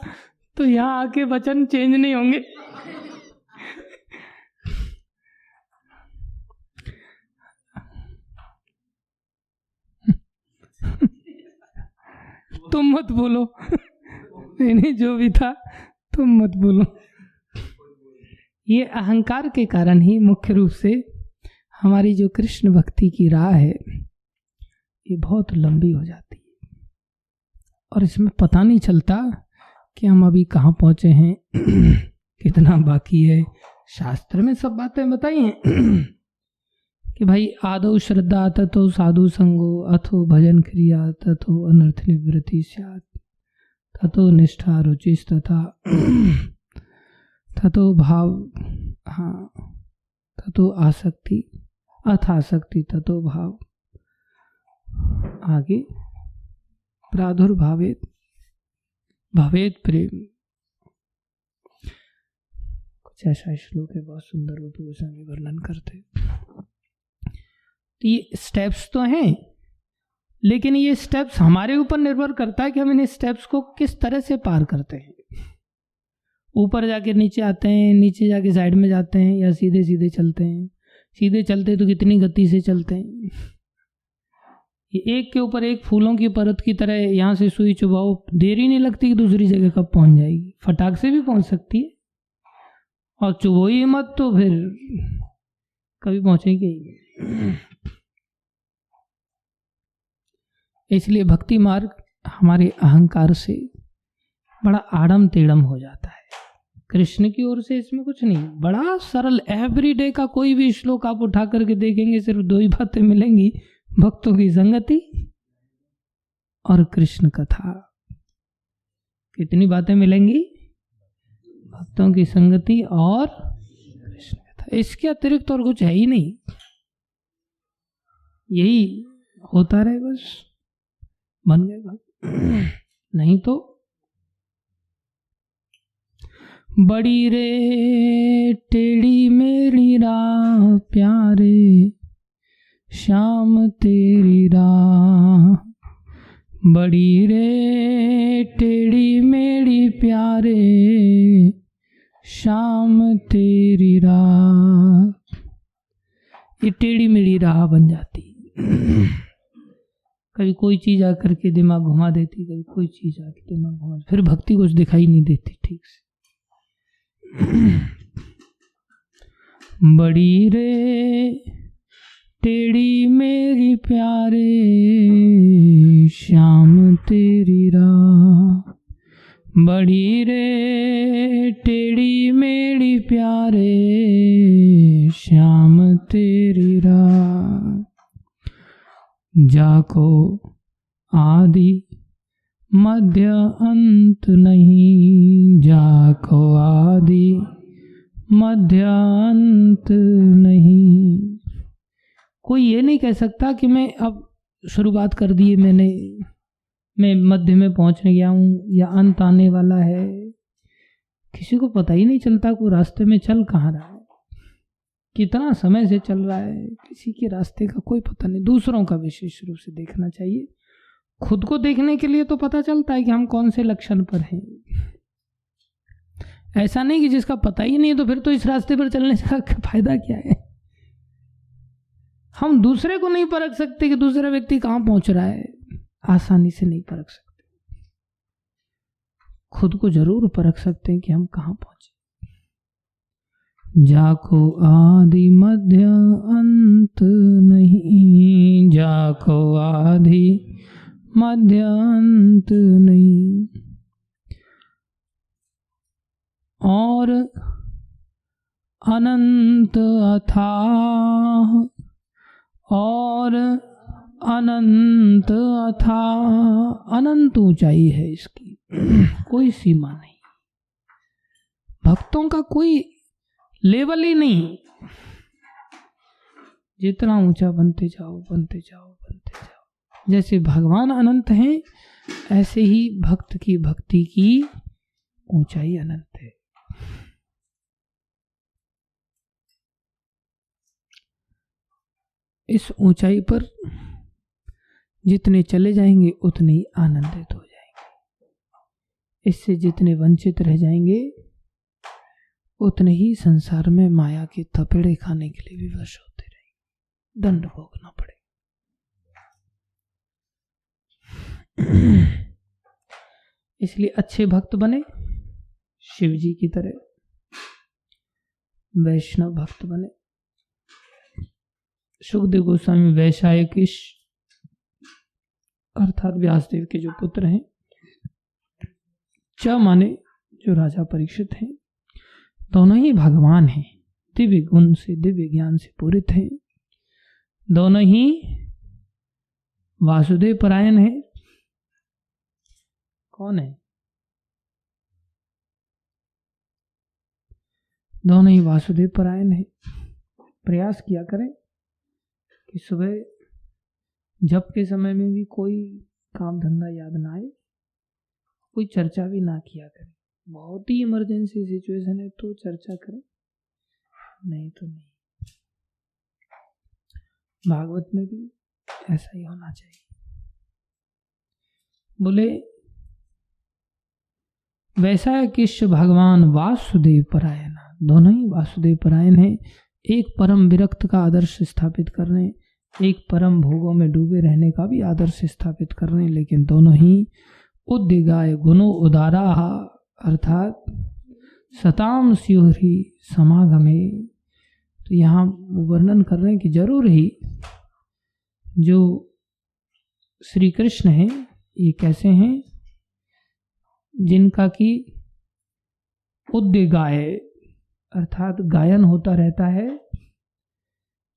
तो यहाँ आके वचन चेंज नहीं होंगे। तुम मत बोलो, नहीं जो भी था तुम मत बोलो। ये अहंकार के कारण ही मुख्य रूप से हमारी जो कृष्ण भक्ति की राह है ये बहुत लंबी हो जाती है, और इसमें पता नहीं चलता कि हम अभी कहाँ पहुंचे हैं, कितना बाकी है। शास्त्र में सब बातें बताई हैं कि भाई आदौ श्रद्धा ततो साधु संगो अथो भजन क्रिया तथो अनर्थ निवृत्ति स्यात् ततो निष्ठा रुचिस तथा ततो भाव, हाँ ततो आसक्ति अथ आसक्ति ततो भाव, आगे प्रादुर्भावेत भवेत प्रेम। कुछ ऐसा श्लोक है, बहुत सुंदर रूप गोस्वामी वर्णन करते। तो ये स्टेप्स तो हैं, लेकिन ये स्टेप्स हमारे ऊपर निर्भर करता है कि हम इन स्टेप्स को किस तरह से पार करते हैं। ऊपर जाके नीचे आते हैं, नीचे जाके साइड में जाते हैं, या सीधे सीधे चलते हैं। सीधे चलते तो कितनी गति से चलते हैं। ये एक के ऊपर एक फूलों की परत की तरह, यहाँ से सुई चुभाओ, देरी नहीं लगती कि दूसरी जगह कब पहुंच जाएगी। फटाक से भी पहुंच सकती है, और चुभो ही मत तो फिर कभी पहुंचेगी। इसलिए भक्ति मार्ग हमारे अहंकार से बड़ा आड़म टेढ़म हो जाता है। कृष्ण की ओर से इसमें कुछ नहीं, बड़ा सरल एवरीडे का कोई भी श्लोक आप उठा करके देखेंगे, सिर्फ 2 ही बातें मिलेंगी, भक्तों की संगति और कृष्ण कथा। कितनी बातें मिलेंगी? भक्तों की संगति और कृष्ण कथा। इसके अतिरिक्त और कुछ है ही नहीं, यही होता रहे बस, बन गए भक्त। नहीं तो बड़ी रे टेढ़ी मेरी राह प्यारे श्याम तेरी राह, बड़ी रे टेढ़ी मेरी प्यारे श्याम तेरी राह। ये टेढ़ी मेढ़ी राह बन जाती। कभी कोई चीज आकर के दिमाग घुमा देती, कभी कोई चीज आकर दिमाग घुमा देती, फिर भक्ति कुछ दिखाई नहीं देती ठीक से। बड़ी रे टेढ़ी मेरी प्यारे श्याम तेरी राह, बड़ी रे टेढ़ी मेढ़ी प्यारे श्याम तेरी राह, जाको आदि मध्य अंत नहीं, जाको आदि मध्य अंत नहीं। कोई ये नहीं कह सकता कि मैं अब शुरुआत कर दी मैं मध्य में पहुंचने गया हूँ या अंत आने वाला है। किसी को पता ही नहीं चलता कोई रास्ते में चल कहाँ रहा है, कितना समय से चल रहा है, किसी के रास्ते का कोई पता नहीं। दूसरों का विशेष रूप से देखना चाहिए। खुद को देखने के लिए तो पता चलता है कि हम कौन से लक्षण पर हैं। ऐसा नहीं कि जिसका पता ही नहीं है तो फिर तो इस रास्ते पर चलने का फायदा क्या है। हम दूसरे को नहीं परख सकते कि दूसरा व्यक्ति कहाँ पहुंच रहा है, आसानी से नहीं परख सकते। खुद को जरूर परख सकते हैं कि हम कहाँ पहुंचे। जाको आदि मध्य अंत नहीं, जाको आदि मध्य अंत नहीं। और अनंत अथाह, और अनंत अथाह, अनंत ऊंचाई है इसकी, कोई सीमा नहीं। भक्तों का कोई लेवल ही नहीं। जितना ऊंचा बनते जाओ बनते जाओ बनते जाओ। जैसे भगवान अनंत हैं, ऐसे ही भक्त की भक्ति की ऊंचाई अनंत है। इस ऊंचाई पर जितने चले जाएंगे उतने ही आनंदित हो जाएंगे। इससे जितने वंचित रह जाएंगे उतने ही संसार में माया के थपेड़े खाने के लिए विवश होते रहेंगे, दंड भोगना पड़ेगा। इसलिए अच्छे भक्त बने, शिव जी की तरह वैष्णव भक्त बने। सुखदेव गोस्वामी वैशायकिश अर्थात व्यासदेव के जो पुत्र हैं, च माने जो राजा परीक्षित हैं, दोनों ही भगवान हैं, दिव्य गुण से दिव्य ज्ञान से पूरित हैं। दोनों ही वासुदेव परायण हैं। कौन है? दोनों ही वासुदेव परायण हैं। प्रयास किया करें कि सुबह जप के समय में भी कोई काम धंधा याद ना आए, कोई चर्चा भी ना किया करें। बहुत ही इमरजेंसी सिचुएशन है तो चर्चा करें, नहीं तो नहीं। भागवत में भी ऐसा ही होना चाहिए। बोले वैसा किश भगवान वासुदेव परायण, दोनों ही वासुदेव परायण हैं। एक परम विरक्त का आदर्श स्थापित कर रहे हैं, एक परम भोगों में डूबे रहने का भी आदर्श स्थापित कर रहे हैं, लेकिन दोनों ही उद्दिगाय गुणो उदारा अर्थात सताम स्योहि समागमे। तो यहाँ वर्णन कर रहे हैं कि जरूर ही जो श्री कृष्ण हैं ये कैसे हैं, जिनका कि उद्दिगाय अर्थात गायन होता रहता है,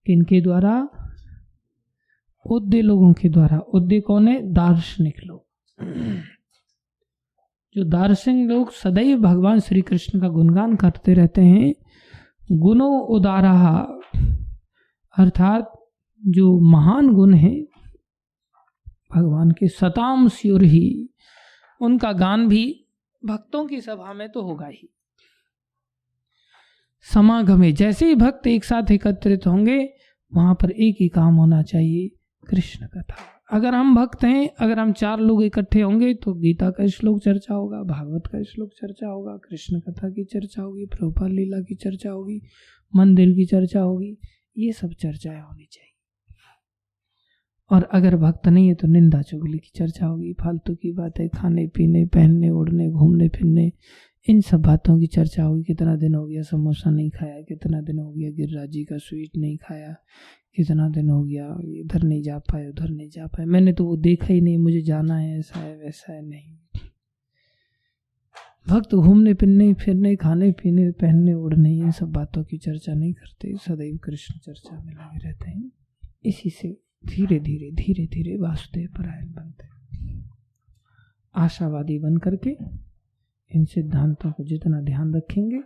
किनके द्वारा? उद्दे लोगों के द्वारा। उद्दे कौन है? दार्शनिक लोग। जो दार्शनिक लोग सदैव भगवान श्री कृष्ण का गुणगान करते रहते हैं। गुणो उदारा अर्थात जो महान गुण है भगवान के, सताम स्योर ही, उनका गान भी भक्तों की सभा में तो होगा ही। समागमे, जैसे ही भक्त एक साथ एकत्रित होंगे वहां पर एक ही काम होना चाहिए, कृष्ण कथा। अगर हम भक्त हैं, अगर हम 4 लोग इकट्ठे होंगे तो गीता का श्लोक चर्चा होगा, भागवत का श्लोक चर्चा होगा, कृष्ण कथा की चर्चा होगी, प्रभुपाद लीला की चर्चा होगी, मंदिर की चर्चा होगी, ये सब चर्चाएं होनी चाहिए। और अगर भक्त नहीं है तो निंदा चुगली की चर्चा होगी, फालतू की बातें, खाने पीने, पहनने ओढ़ने, घूमने फिरने, इन सब बातों की चर्चा होगी। कितना दिन हो गया समोसा नहीं खाया, कितना दिन हो गया गिरिराज जी का स्वीट नहीं खाया, कितना दिन हो गया इधर नहीं जा पाए उधर नहीं जा पाए, मैंने तो वो देखा ही नहीं, मुझे जाना है, ऐसा है वैसा है। नहीं, भक्त घूमने फिरने खाने पीने पहनने उड़ने इन सब बातों की चर्चा नहीं करते, सदैव कृष्ण चर्चा में लगे रहते हैं। इसी से धीरे धीरे वासुदेव परायण बनते हैं। आशावादी बन करके इन सिद्धांतों को जितना ध्यान रखेंगे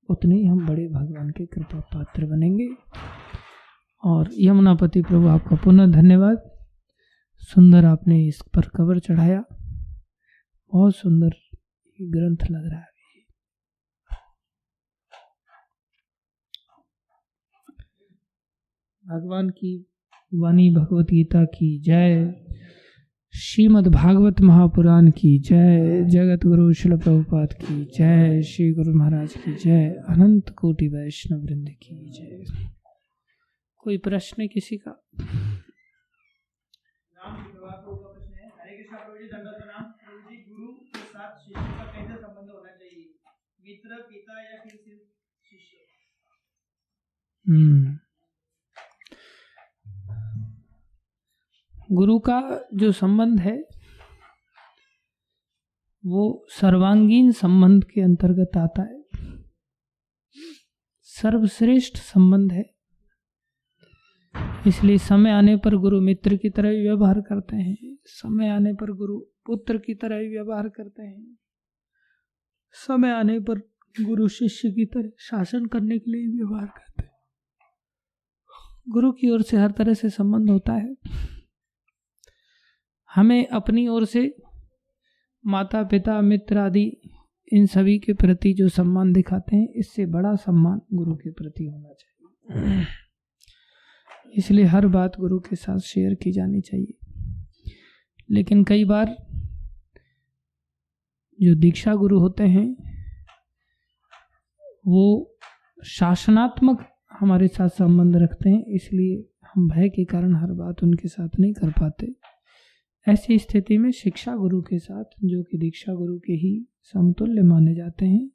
उतने ही हम बड़े भगवान के कृपा पात्र बनेंगे। और यमुनापति प्रभु आपका पुनः धन्यवाद। सुंदर आपने इस पर कवर चढ़ाया, बहुत सुंदर ग्रंथ लग रहा है। भगवान की वाणी भगवत गीता की जय, श्रीमद् भागवत महापुराण की जय, जगत गुरु श्रील प्रभुपाद की जय, श्री गुरु महाराज की जय, अनंत कोटि वैष्णव वृंद की जय। कोई प्रश्न किसी का? हरे कृष्णा प्रभु जी, दंडवत प्रणाम। प्रभु जी, गुरु के साथ शिष्य का कैसे संबंध होना चाहिए? मित्र, पिता या फिर सिर्फ शिष्य? गुरु का जो संबंध है वो सर्वांगीण संबंध के अंतर्गत आता है, सर्वश्रेष्ठ संबंध है। इसलिए समय आने पर गुरु मित्र की तरह व्यवहार करते हैं, समय आने पर गुरु पुत्र की तरह व्यवहार करते हैं, समय आने पर गुरु शिष्य की तरह शासन करने के लिए व्यवहार करते हैं। गुरु की ओर से हर तरह से संबंध होता है। हमें अपनी ओर से माता पिता मित्र आदि इन सभी के प्रति जो सम्मान दिखाते हैं, इससे बड़ा सम्मान गुरु के प्रति होना चाहिए। इसलिए हर बात गुरु के साथ शेयर की जानी चाहिए। लेकिन कई बार जो दीक्षा गुरु होते हैं वो शासनात्मक हमारे साथ संबंध रखते हैं, इसलिए हम भय के कारण हर बात उनके साथ नहीं कर पाते। ऐसी स्थिति में शिक्षा गुरु के साथ, जो कि दीक्षा गुरु के ही समतुल्य माने जाते हैं,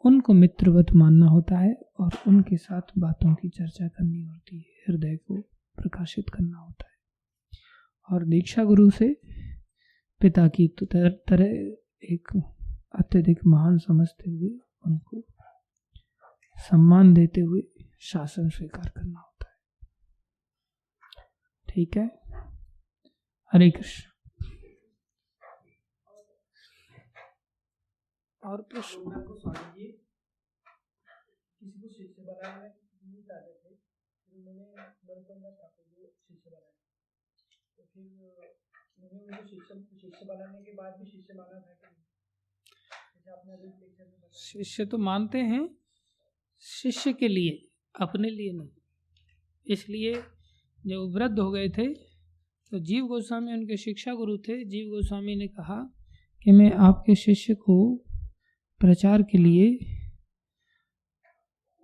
उनको मित्रवत मानना होता है और उनके साथ बातों की चर्चा करनी होती है, हृदय को प्रकाशित करना होता है। और दीक्षा गुरु से पिता की तरह एक अत्यधिक महान समझते हुए उनको सम्मान देते हुए शासन स्वीकार करना होता है। ठीक है, हरे कृष्ण। और प्रश्न? को स्वामी जी किसी को शिष्य बनाने नहीं चाहते थे, उन्होंने नरोत्तमदास ठाकुर को शिष्य बनाया, तो फिर उन्होंने उनको शिष्य बनाने के बाद भी शिष्य माना था कि जैसे आपने अभी लेक्चर में बताया? शिष्य तो मानते हैं, शिष्य के लिए, अपने लिए नहीं। इसलिए जब वृद्ध हो गए थे तो जीव गोस्वामी उनके शिक्षा गुरु थे। जीव गोस्वामी ने कहा कि मैं आपके शिष्य को प्रचार के लिए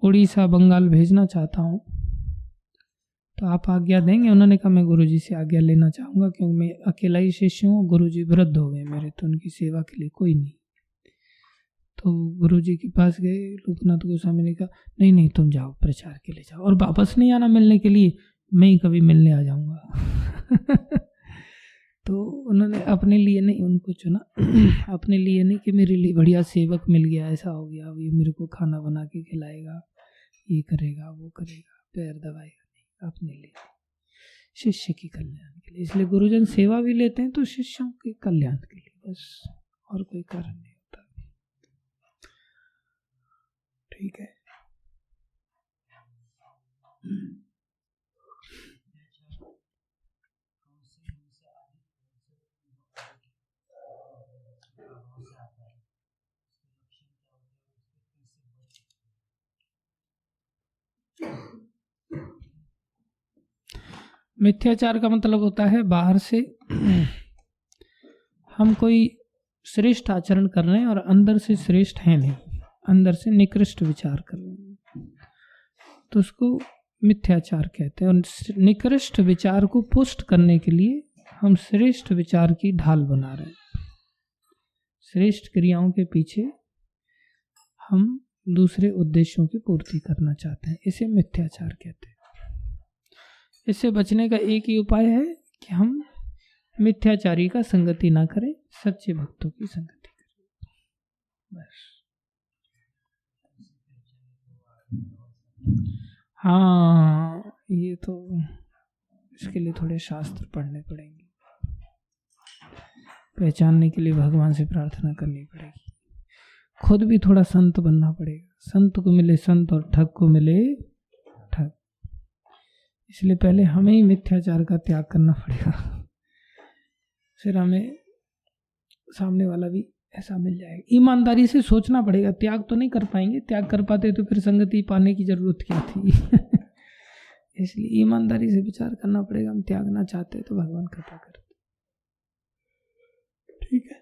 उड़ीसा बंगाल भेजना चाहता हूँ, तो आप आज्ञा देंगे? उन्होंने कहा मैं गुरुजी से आज्ञा लेना चाहूँगा, क्योंकि मैं अकेला ही शिष्य हूँ, गुरुजी वृद्ध हो गए मेरे, तो उनकी सेवा के लिए कोई नहीं। तो गुरुजी के पास गए। लोकनाथ गोस्वामी ने कहा नहीं नहीं, तुम जाओ, प्रचार के लिए जाओ, और वापस नहीं आना मिलने के लिए, मैं ही कभी मिलने आ जाऊँगा। तो उन्होंने अपने लिए नहीं उनको चुना, अपने लिए नहीं कि मेरे लिए बढ़िया सेवक मिल गया, ऐसा हो गया, अब ये मेरे को खाना बना के खिलाएगा, ये करेगा, वो करेगा, पैर दबाएगा, नहीं, अपने लिए, शिष्य के कल्याण के लिए। इसलिए गुरुजन सेवा भी लेते हैं तो शिष्यों के कल्याण के लिए, बस, और कोई कारण नहीं होता। ठीक है। मिथ्याचार का मतलब होता है बाहर से हम कोई श्रेष्ठ आचरण कर रहे हैं और अंदर से श्रेष्ठ है नहीं, अंदर से निकृष्ट विचार कर रहे हैं, तो उसको मिथ्याचार कहते हैं। और निकृष्ट विचार को पुष्ट करने के लिए हम श्रेष्ठ विचार की ढाल बना रहे हैं। श्रेष्ठ क्रियाओं के पीछे हम दूसरे उद्देश्यों की पूर्ति करना चाहते हैं, इसे मिथ्याचार कहते हैं। इससे बचने का एक ही उपाय है कि हम मिथ्याचारी का संगति ना करें, सच्चे भक्तों की संगति करें। बस। हाँ, ये तो इसके लिए थोड़े शास्त्र पढ़ने पड़ेंगे, पहचानने के लिए भगवान से प्रार्थना करनी पड़ेगी, खुद भी थोड़ा संत बनना पड़ेगा। संत को मिले संत और ठग को मिले ठग। इसलिए पहले हमें ही मिथ्याचार का त्याग करना पड़ेगा, फिर हमें सामने वाला भी ऐसा मिल जाएगा। ईमानदारी से सोचना पड़ेगा, त्याग तो नहीं कर पाएंगे, त्याग कर पाते तो फिर संगति पाने की जरूरत क्या थी। इसलिए ईमानदारी से विचार करना पड़ेगा, हम त्यागना चाहते हैं तो भगवान कृपा करते। ठीक है,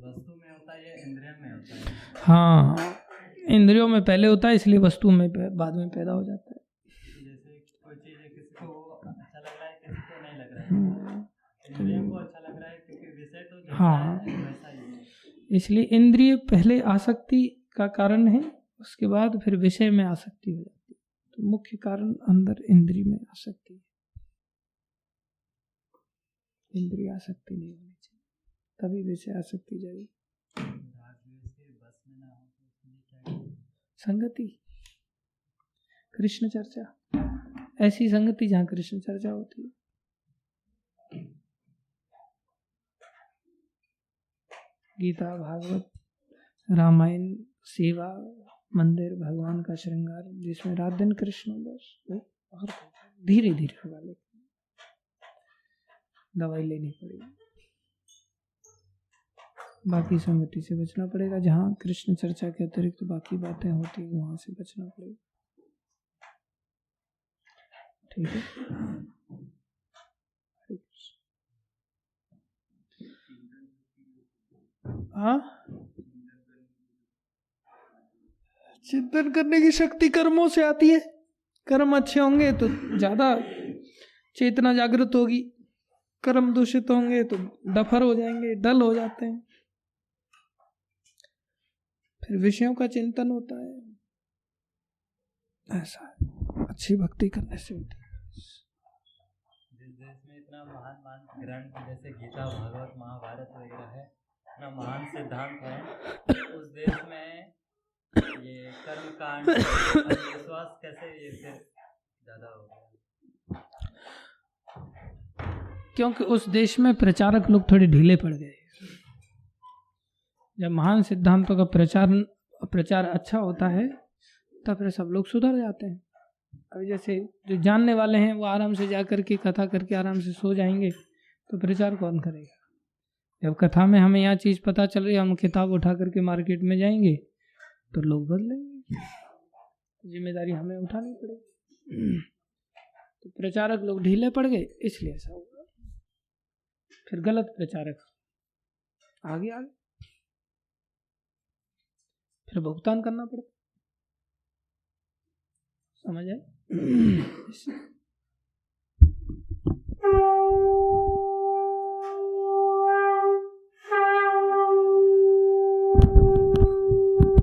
वस्तु में होता है या इंद्रियों में होता है? हाँ, इंद्रियों में पहले होता है, इसलिए वस्तु में बाद में पैदा हो जाता है। जैसे कोई चीज है, किसी को अच्छा लग रहा है, किसी को नहीं लग रहा है, इंद्रियों को अच्छा लग रहा है क्योंकि विषय तो जैसा हाँ, है वैसा ही है। इसलिए इंद्रिय पहले आसक्ति का कारण है, उसके बाद फिर विषय में आसक्ति हो जाती है। तो मुख्य कारण अंदर इंद्रिय में आसक्ति है, इंद्रिय आसक्ति नहीं होनी चाहिए, तभी विषय आसक्ति जाएगी। संगति, कृष्ण चर्चा, ऐसी संगति जहाँ कृष्ण चर्चा होती है। गीता, भागवत, रामायण, सेवा, मंदिर, भगवान का श्रृंगार, जिसमें रात दिन कृष्ण, बस और धीरे धीरे होगा, लेकिन दवाई लेनी पड़ेगी। बाकी संगति से बचना पड़ेगा, जहाँ कृष्ण चर्चा के अतिरिक्त बाकी बातें होती हैं वहां से बचना पड़ेगा। ठीक है, हाँ, चिंतन करने की शक्ति कर्मों से आती है। कर्म अच्छे होंगे तो ज्यादा चेतना जागृत होगी, कर्म दूषित होंगे तो डफर हो जाएंगे, डल हो जाते हैं। फिर विषयों का चिंतन होता है, ऐसा अच्छी भक्ति करने से होती है। जिस देश में इतना महान महान ग्रंथ जैसे गीता, भागवत, महाभारत वगैरह है, इतना महान सिद्धांत है, उस देश में ये कर्म कांड, विश्वास कैसे ये फिर ज्यादा हो गया? क्योंकि उस देश में प्रचारक लोग थोड़े ढीले पड़ गए। जब महान सिद्धांतों का प्रचार अच्छा होता है तब फिर सब लोग सुधर जाते हैं। अभी जैसे जो जानने वाले हैं वो आराम से जा करके कथा करके आराम से सो जाएंगे, तो प्रचार कौन करेगा? जब कथा में हमें यहाँ चीज़ पता चल रही है, हम किताब उठा करके मार्केट में जाएंगे तो लोग बदलेंगे, जिम्मेदारी हमें उठानी पड़ेगी। तो प्रचारक लोग ढीले पड़ गए, इसलिए ऐसा हुआ। फिर गलत प्रचारक आगे फिर भुगतान करना पड़ता। समझ आए?